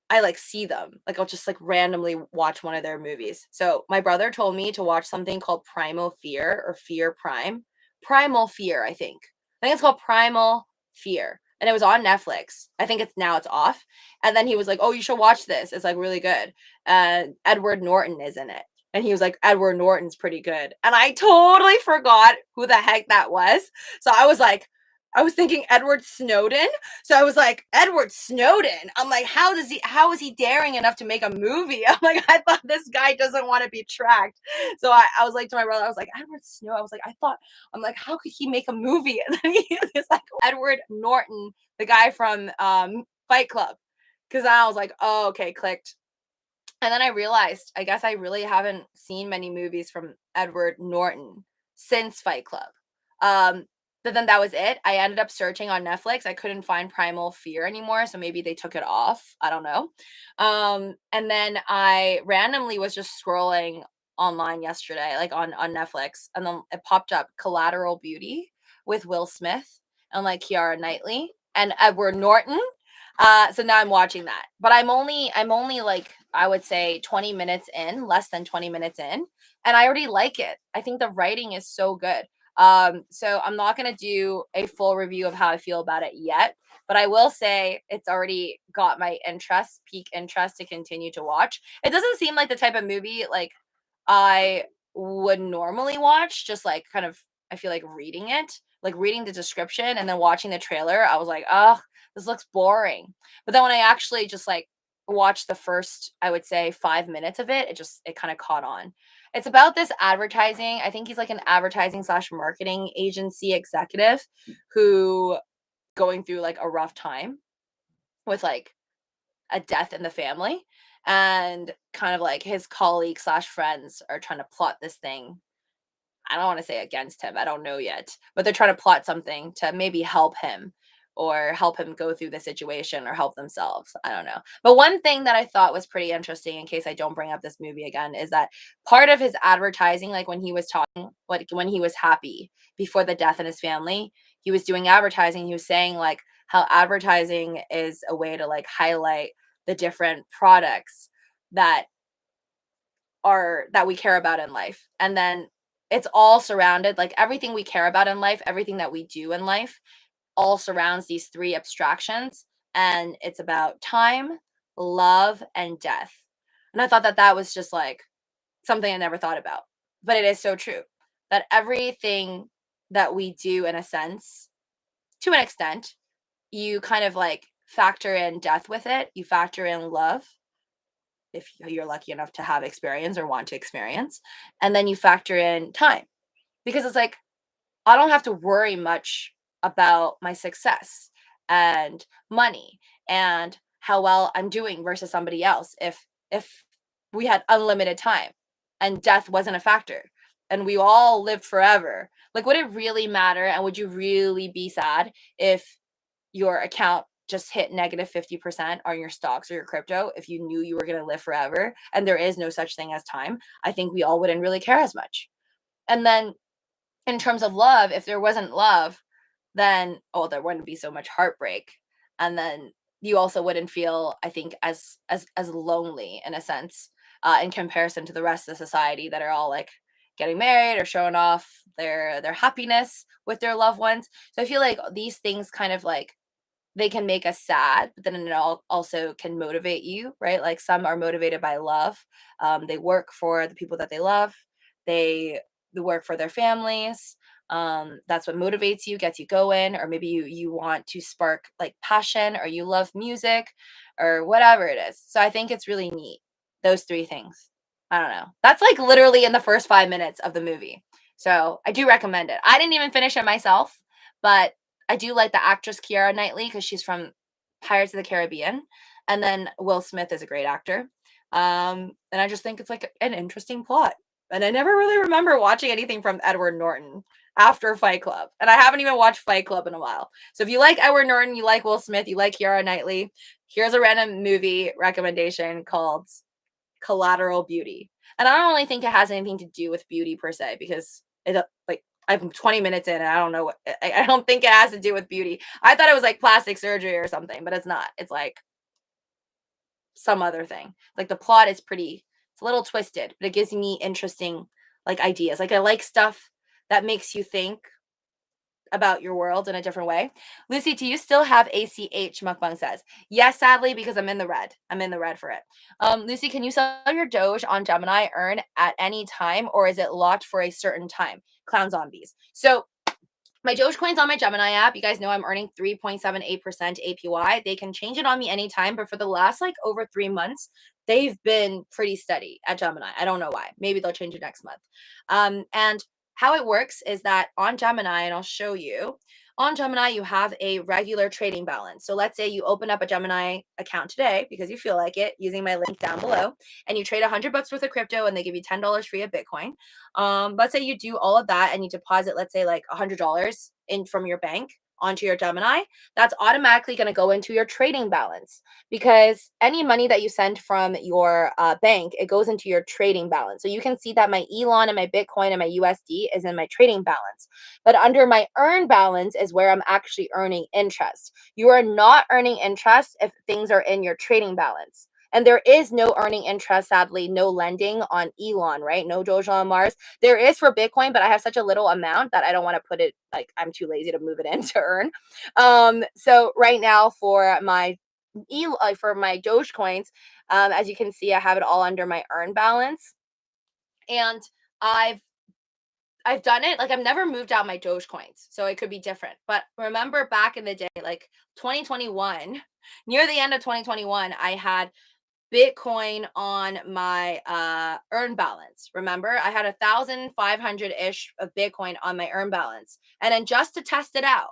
I like see them. Like I'll just like randomly watch one of their movies. So my brother told me to watch something called Primal Fear or Fear Prime. Primal Fear, I think. I think it's called Primal Fear. And it was on Netflix. I think it's off. And then he was like, "Oh, you should watch this. It's like really good." Edward Norton is in it. And he was like, "Edward Norton's pretty good." And I totally forgot who the heck that was. So I was thinking Edward Snowden. So I was like, Edward Snowden. I'm like, how is he daring enough to make a movie? I'm like, I thought this guy doesn't want to be tracked. So I was like to my brother, I was like, Edward Snow. I was like, I'm like, how could he make a movie? And then he's like, Edward Norton, the guy from Fight Club. Because I was like, oh, okay, clicked. And then I realized, I guess I really haven't seen many movies from Edward Norton since Fight Club. Um, but then that was it. I ended up searching on Netflix. I couldn't find Primal Fear anymore, so maybe they took it off. I don't know. And then I randomly was just scrolling online yesterday, like on Netflix, and then it popped up Collateral Beauty with Will Smith and like Keira Knightley and Edward Norton. So now I'm watching that. But I'm only like I would say 20 minutes in, less than 20 minutes in, and I already like it. I think the writing is so good. So I'm not going to do a full review of how I feel about it yet, but I will say it's already got my interest, peak interest to continue to watch. It doesn't seem like the type of movie like I would normally watch, just like kind of I feel like reading it, like reading the description and then watching the trailer, I was like, "Oh, this looks boring." But then when I actually just like watched the first, I would say 5 minutes of it, it kind of caught on. It's about this advertising. I think he's like an advertising slash marketing agency executive who going through like a rough time with like a death in the family, and kind of like his colleagues slash friends are trying to plot this thing. I don't want to say against him. I don't know yet, but they're trying to plot something to maybe help him or help him go through the situation or help themselves. I don't know. But one thing that I thought was pretty interesting, in case I don't bring up this movie again, is that part of his advertising, like when he was talking, like when he was happy before the death in his family, he was doing advertising. He was saying like how advertising is a way to like highlight the different products that that we care about in life. And then it's all surrounded, like everything we care about in life, everything that we do in life all surrounds these three abstractions, and it's about time, love, and death. And I thought that that was just like something I never thought about. But it is so true that everything that we do in a sense, to an extent, you kind of like factor in death with it, you factor in love if you're lucky enough to have experience or want to experience. And then you factor in time, because it's like, I don't have to worry much about my success and money and how well I'm doing versus somebody else if we had unlimited time and death wasn't a factor and we all lived forever. Like, would it really matter, and would you really be sad if your account just hit negative 50% on your stocks or your crypto if you knew you were going to live forever and there is no such thing as time? I think we all wouldn't really care as much. And then in terms of love, if there wasn't love, then there wouldn't be so much heartbreak. And then you also wouldn't feel, I think, as lonely in a sense, in comparison to the rest of society that are all like getting married or showing off their happiness with their loved ones. So I feel like these things kind of like they can make us sad, but then it also can motivate you, right? Like some are motivated by love. They work for the people that they love. They they work for their families. That's what motivates you, gets you going, or maybe you want to spark like passion, or you love music, or whatever it is. So I think it's really neat. Those three things. I don't know. That's like literally in the first 5 minutes of the movie. So I do recommend it. I didn't even finish it myself, but I do like the actress Keira Knightley because she's from Pirates of the Caribbean, and then Will Smith is a great actor. And I just think it's like an interesting plot. And I never really remember watching anything from Edward Norton after Fight Club, and I haven't even watched Fight Club in a while. So if you like Edward Norton, you like Will Smith, you like Keira Knightley, here's a random movie recommendation called Collateral Beauty. And I don't really think it has anything to do with beauty per se, because it like I'm 20 minutes in and I don't know what I don't think it has to do with beauty. I thought it was like plastic surgery or something, but it's not. It's like some other thing. Like the plot is it's a little twisted, but it gives me interesting like ideas. Like I like stuff that makes you think about your world in a different way. Lucy, do you still have ACH? Mukbang says. Yes, sadly, because I'm in the red. I'm in the red for it. Lucy, can you sell your Doge on Gemini earn at any time, or is it locked for a certain time? Clown zombies. So my Dogecoin's on my Gemini app. You guys know I'm earning 3.78% APY. They can change it on me anytime, but for the last like over 3 months, they've been pretty steady at Gemini. I don't know why. Maybe they'll change it next month. And how it works is that on Gemini, and I'll show you, On Gemini, you have a regular trading balance. So let's say you open up a Gemini account today because you feel like it using my link down below, and you trade $100 worth of crypto and they give you $10 free of Bitcoin. Let's say you do all of that and you deposit, let's say like $100 in from your bank onto your Gemini. That's automatically going to go into your trading balance, because any money that you send from your bank, it goes into your trading balance. So you can see that my Elon and my Bitcoin and my USD is in my trading balance. But under my earn balance is where I'm actually earning interest. You are not earning interest if things are in your trading balance. And there is no earning interest, sadly, no lending on Elon, right? No Doge on Mars. There is for Bitcoin, but I have such a little amount that I don't want to put it, like, I'm too lazy to move it in to earn. So right now for my Dogecoins, as you can see, I have it all under my earn balance. And I've I've done it. Like, I've never moved out my Dogecoins, so it could be different. But remember back in the day, like 2021, near the end of 2021, I had Bitcoin on my earn balance. Remember, I had 1,500-ish of Bitcoin on my earn balance. And then just to test it out,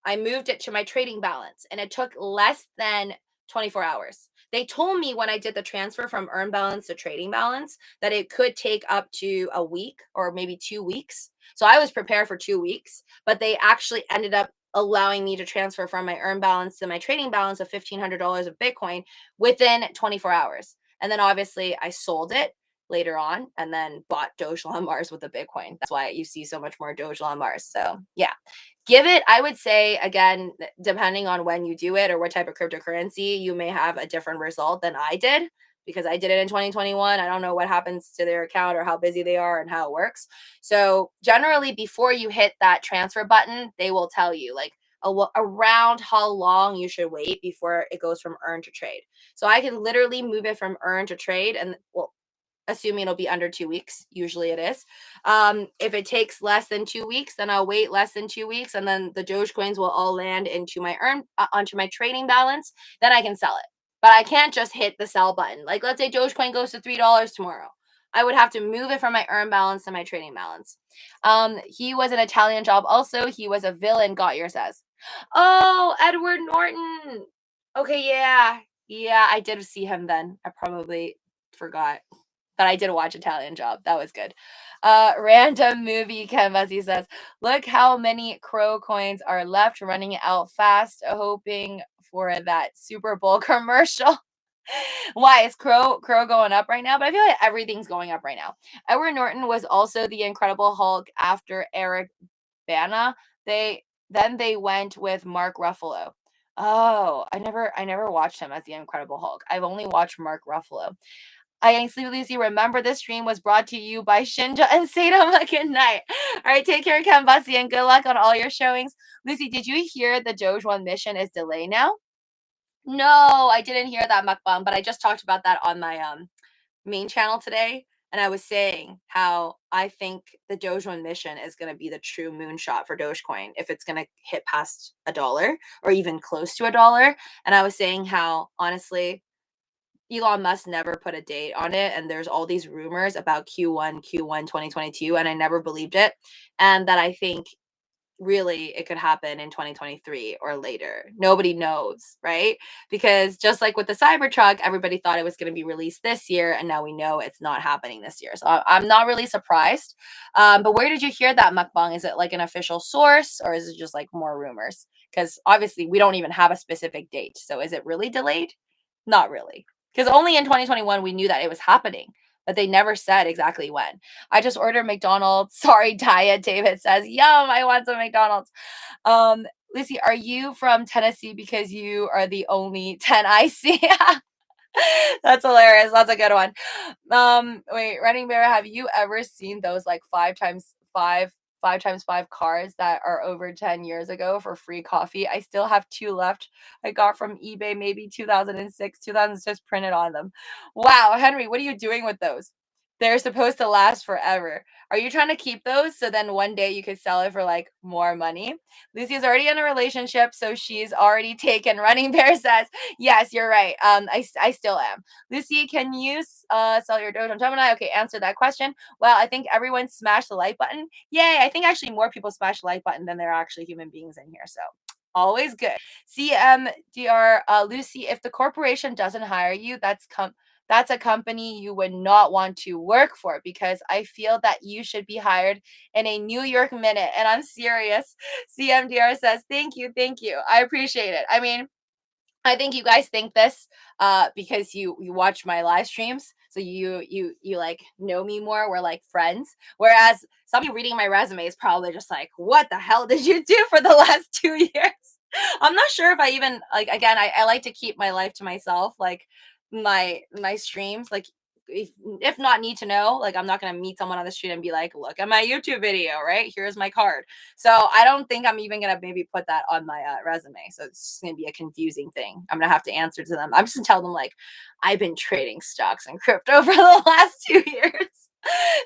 I moved it to my trading balance, and it took less than 24 hours. They told me when I did the transfer from earn balance to trading balance that it could take up to a week or maybe 2 weeks. So I was prepared for 2 weeks, but they actually ended up allowing me to transfer from my earn balance to my trading balance of $1,500 of Bitcoin within 24 hours. And then obviously I sold it later on and then bought Doge on Mars with the Bitcoin. That's why you see so much more Doge on Mars. So yeah, give it, I would say, again, depending on when you do it or what type of cryptocurrency, you may have a different result than I did, because I did it in 2021. I don't know what happens to their account or how busy they are and how it works. So generally, before you hit that transfer button, they will tell you like around how long you should wait before it goes from earn to trade. So I can literally move it from earn to trade, and well, assuming it'll be under 2 weeks. Usually it is. If it takes less than 2 weeks, then I'll wait less than 2 weeks, and then the Dogecoins will all land into my onto my trading balance. Then I can sell it. But I can't just hit the sell button. Like, let's say Dogecoin goes to $3 tomorrow. I would have to move it from my earn balance to my trading balance. He was an Italian job. Also, he was a villain. Got your says. Oh, Edward Norton. Okay, yeah, yeah, I did see him then. I probably forgot. But I did watch Italian Job. That was good. Random movie, Ken Messi says, look how many Crow coins are left, running out fast, hoping for that Super Bowl commercial. Why is Crow going up right now? But I feel like everything's going up right now. Edward Norton was also the Incredible Hulk after Eric Bana. They went with Mark Ruffalo. Oh, I never watched him as the Incredible Hulk. I've only watched Mark Ruffalo. I ain't Sleepy Lucy. Remember, this stream was brought to you by Shinja and Sato. Good night. All right, take care, Kambasi, and good luck on all your showings. Lucy, did you hear the Doge 1 mission is delayed now? No, I didn't hear that, mukbang, but I just talked about that on my main channel today. And I was saying how I think the Doge 1 mission is going to be the true moonshot for Dogecoin if it's going to hit past $1 or even close to $1. And I was saying how, honestly, Elon Musk never put a date on it, and there's all these rumors about Q1 2022, and I never believed it, and that I think really it could happen in 2023 or later. Nobody knows, right? Because just like with the Cybertruck, everybody thought it was going to be released this year, and now we know it's not happening this year. So I'm not really surprised. But where did you hear that, mukbang? Is it like an official source, or is it just like more rumors? Because obviously we don't even have a specific date. So is it really delayed? Not really. Because only in 2021 we knew that it was happening, but they never said exactly when. I just ordered McDonald's. Sorry, diet. David says, yum, I want some McDonald's. Lucy, are you from Tennessee because you are the only 10 I see? That's hilarious. That's a good one. Wait, Running Bear, have you ever seen those like 5x5 cars that are over 10 years ago for free coffee? I still have 2 left. I got from eBay maybe 2006 printed on them. Wow, Henry, what are you doing with those? They're supposed to last forever. Are you trying to keep those so then one day you could sell it for like more money? Lucy's already in a relationship, so she's already taken. Running Bear says, yes, you're right. I still am. Lucy, can you sell your Doge on Gemini? Okay, answer that question. Well, I think everyone smashed the like button. Yay, I think actually more people smashed the like button than there are actually human beings in here. So always good. CMDR, Lucy, if the corporation doesn't hire you, that's a company you would not want to work for because I feel that you should be hired in a New York minute. And I'm serious. CMDR says, thank you. Thank you. I appreciate it. I mean, I think you guys think this because you watch my live streams, so you like know me more. We're like friends. Whereas somebody reading my resume is probably just like, what the hell did you do for the last 2 years? I'm not sure if I even like. Again, I like to keep my life to myself. Like my streams, like if not need to know, like I'm not gonna meet someone on the street and be like, look at my YouTube video, right? Here's my card. So I don't think I'm even gonna maybe put that on my resume. So it's just gonna be a confusing thing. I'm gonna have to answer to them. I'm just gonna tell them like I've been trading stocks and crypto for the last 2 years.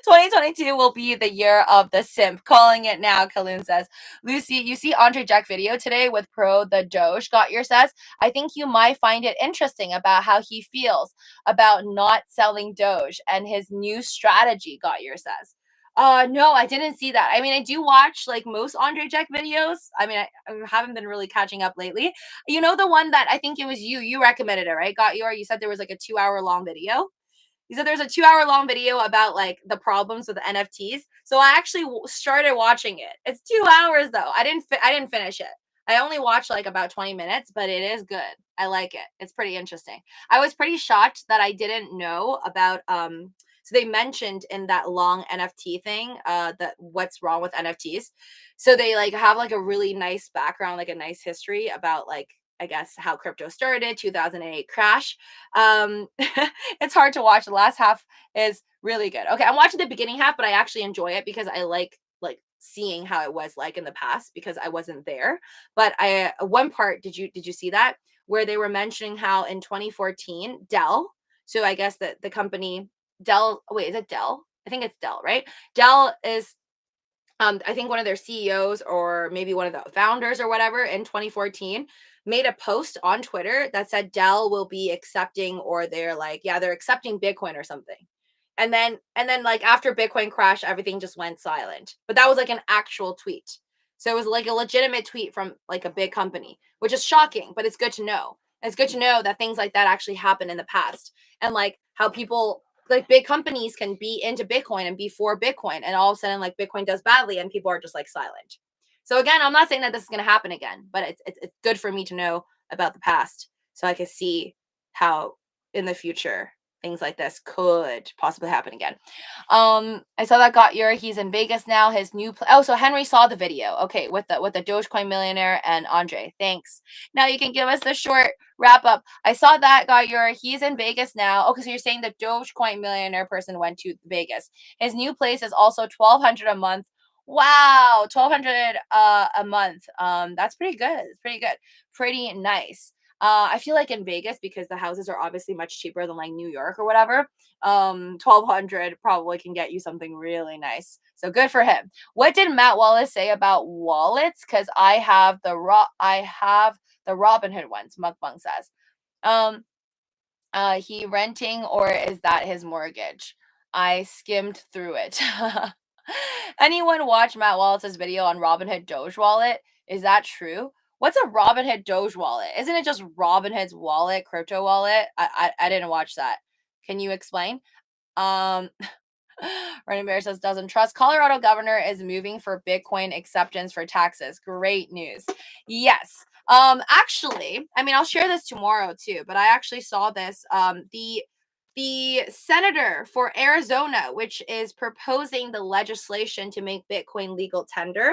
2022 will be the year of the simp. Calling it now, Kaloon says. Lucy, you see Andre Jack video today with Pro the Doge. Got your says. I think you might find it interesting about how he feels about not selling Doge and his new strategy. Got your says. No, I didn't see that. I mean, I do watch like most Andre Jack videos. I mean, I haven't been really catching up lately. You know, the one that I think it was you recommended it, right? You said there was like a 2 hour long video. You said there's a 2 hour long video about like the problems with NFTs. So I actually started watching it. It's 2 hours though. I didn't finish it. I only watched like about 20 minutes, but it is good. I like it. It's pretty interesting. I was pretty shocked that I didn't know about so they mentioned in that long NFT thing that what's wrong with NFTs. So they like have like a really nice background, like a nice history about like I guess how crypto started, 2008 crash. It's hard to watch. The last half is really good. Okay, I'm watching the beginning half, but I actually enjoy it because I like seeing how it was like in the past because I wasn't there. But I one part did you see that where they were mentioning how in 2014 Dell, so I guess that the company Dell, wait, is it Dell? I think it's Dell, right? Dell is I think one of their CEOs or maybe one of the founders or whatever in 2014 made a post on Twitter that said Dell will be accepting or they're like, yeah, they're accepting Bitcoin or something. And then like after Bitcoin crashed, everything just went silent. But that was like an actual tweet. So it was like a legitimate tweet from like a big company, which is shocking, but it's good to know. It's good to know that things like that actually happened in the past and like how people like big companies can be into Bitcoin and be for Bitcoin and all of a sudden like Bitcoin does badly and people are just like silent. So again, I'm not saying that this is going to happen again, but it's good for me to know about the past so I can see how in the future things like this could possibly happen again. I saw that got your he's in Vegas now. His new oh, so Henry saw the video. Okay, with the Dogecoin millionaire and Andre. Thanks. Now you can give us the short wrap up. I saw that got your he's in Vegas now. Okay, so you're saying the Dogecoin millionaire person went to Vegas. His new place is also 1,200 a month. Wow, 1,200 a month. That's pretty good. It's pretty good. Pretty nice. I feel like in Vegas because the houses are obviously much cheaper than like New York or whatever. 1,200 probably can get you something really nice. So good for him. What did Matt Wallace say about wallets? Because I have the Robinhood ones. Mukbang says. He renting or is that his mortgage? I skimmed through it. Anyone watch Matt Wallace's video on Robinhood Doge wallet? Is that true? What's a Robinhood Doge wallet? Isn't it just Robinhood's wallet, crypto wallet? I didn't watch that. Can you explain? Um, Running Bear says doesn't trust. Colorado governor is moving for Bitcoin acceptance for taxes. Great news. Yes. Actually, I mean, I'll share this tomorrow too, but I actually saw this. The senator for Arizona, which is proposing the legislation to make Bitcoin legal tender,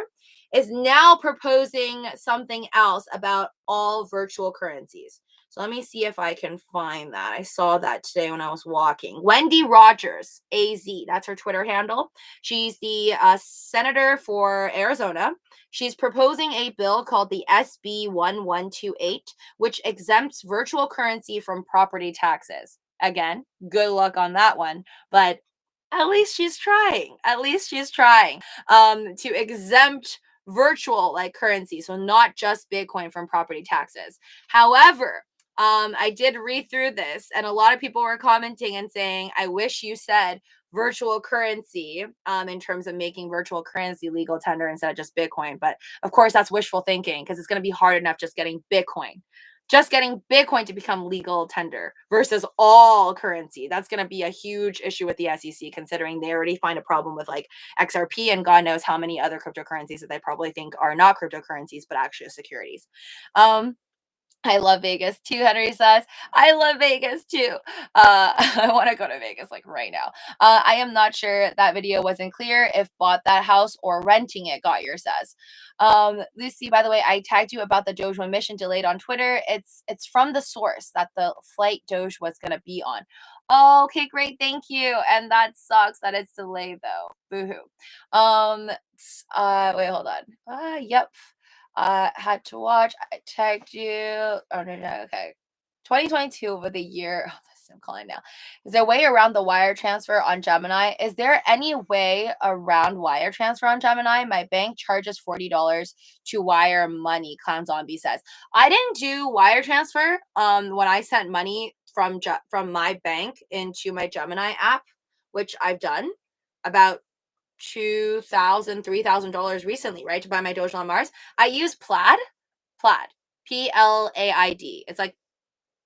is now proposing something else about all virtual currencies. So let me see if I can find that. I saw that today when I was walking. Wendy Rogers, AZ, that's her Twitter handle. She's the senator for Arizona. She's proposing a bill called the SB 1128, which exempts virtual currency from property taxes. Again, good luck on that one. But At least she's trying. At least she's trying to exempt virtual like currency, so not just Bitcoin from property taxes. However, I did read through this, and a lot of people were commenting and saying, "I wish you said virtual currency in terms of making virtual currency legal tender instead of just Bitcoin." But of course, that's wishful thinking because it's going to be hard enough just getting Bitcoin to become legal tender versus all currency. That's going to be a huge issue with the SEC, considering they already find a problem with like XRP and God knows how many other cryptocurrencies that they probably think are not cryptocurrencies, but actually securities. Um, I love Vegas too, Henry says. I love Vegas too. I want to go to Vegas like right now. I am not sure that video wasn't clear if bought that house or renting it, Gottyer says. Lucy, by the way, I tagged you about the Dogecoin mission delayed on Twitter. It's from the source that the flight Doge was gonna be on. Okay, great, thank you. And that sucks that it's delayed though. Boo-hoo. Wait, hold on. Yep. Had to watch. I tagged you. Oh no, okay. 2022 over the year. Oh, this I'm calling now. Is there a way around the wire transfer on Gemini? Is there any way around wire transfer on Gemini? My bank charges $40 to wire money. Clown Zombie says. I didn't do wire transfer. When I sent money from my bank into my Gemini app, which I've done about $2,000, $3,000 recently, right, to buy my Doge on Mars. I use Plaid, Plaid. It's like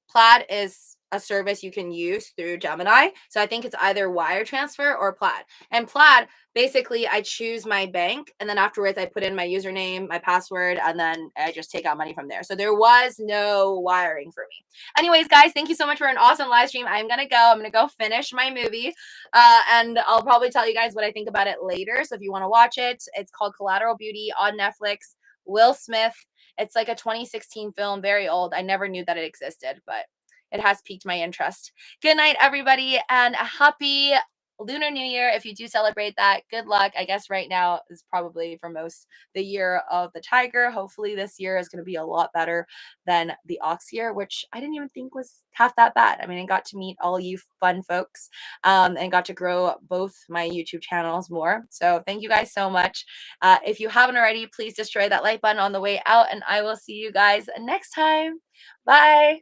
Plaid is a service you can use through Gemini. So I think it's either wire transfer or Plaid. And Plaid, basically, I choose my bank, and then afterwards, I put in my username, my password, and then I just take out money from there. So there was no wiring for me. Anyways, guys, thank you so much for an awesome live stream. I'm gonna go. I'm gonna go finish my movie, and I'll probably tell you guys what I think about it later. So if you want to watch it, it's called Collateral Beauty on Netflix. Will Smith. It's like a 2016 film, very old. I never knew that it existed, but it has piqued my interest. Good night, everybody, and a happy Lunar New Year. If you do celebrate that, good luck. I guess right now is probably for most the year of the tiger. Hopefully this year is going to be a lot better than the ox year, which I didn't even think was half that bad. I mean, I got to meet all you fun folks and got to grow both my YouTube channels more. So thank you guys so much. If you haven't already, please destroy that like button on the way out, and I will see you guys next time. Bye.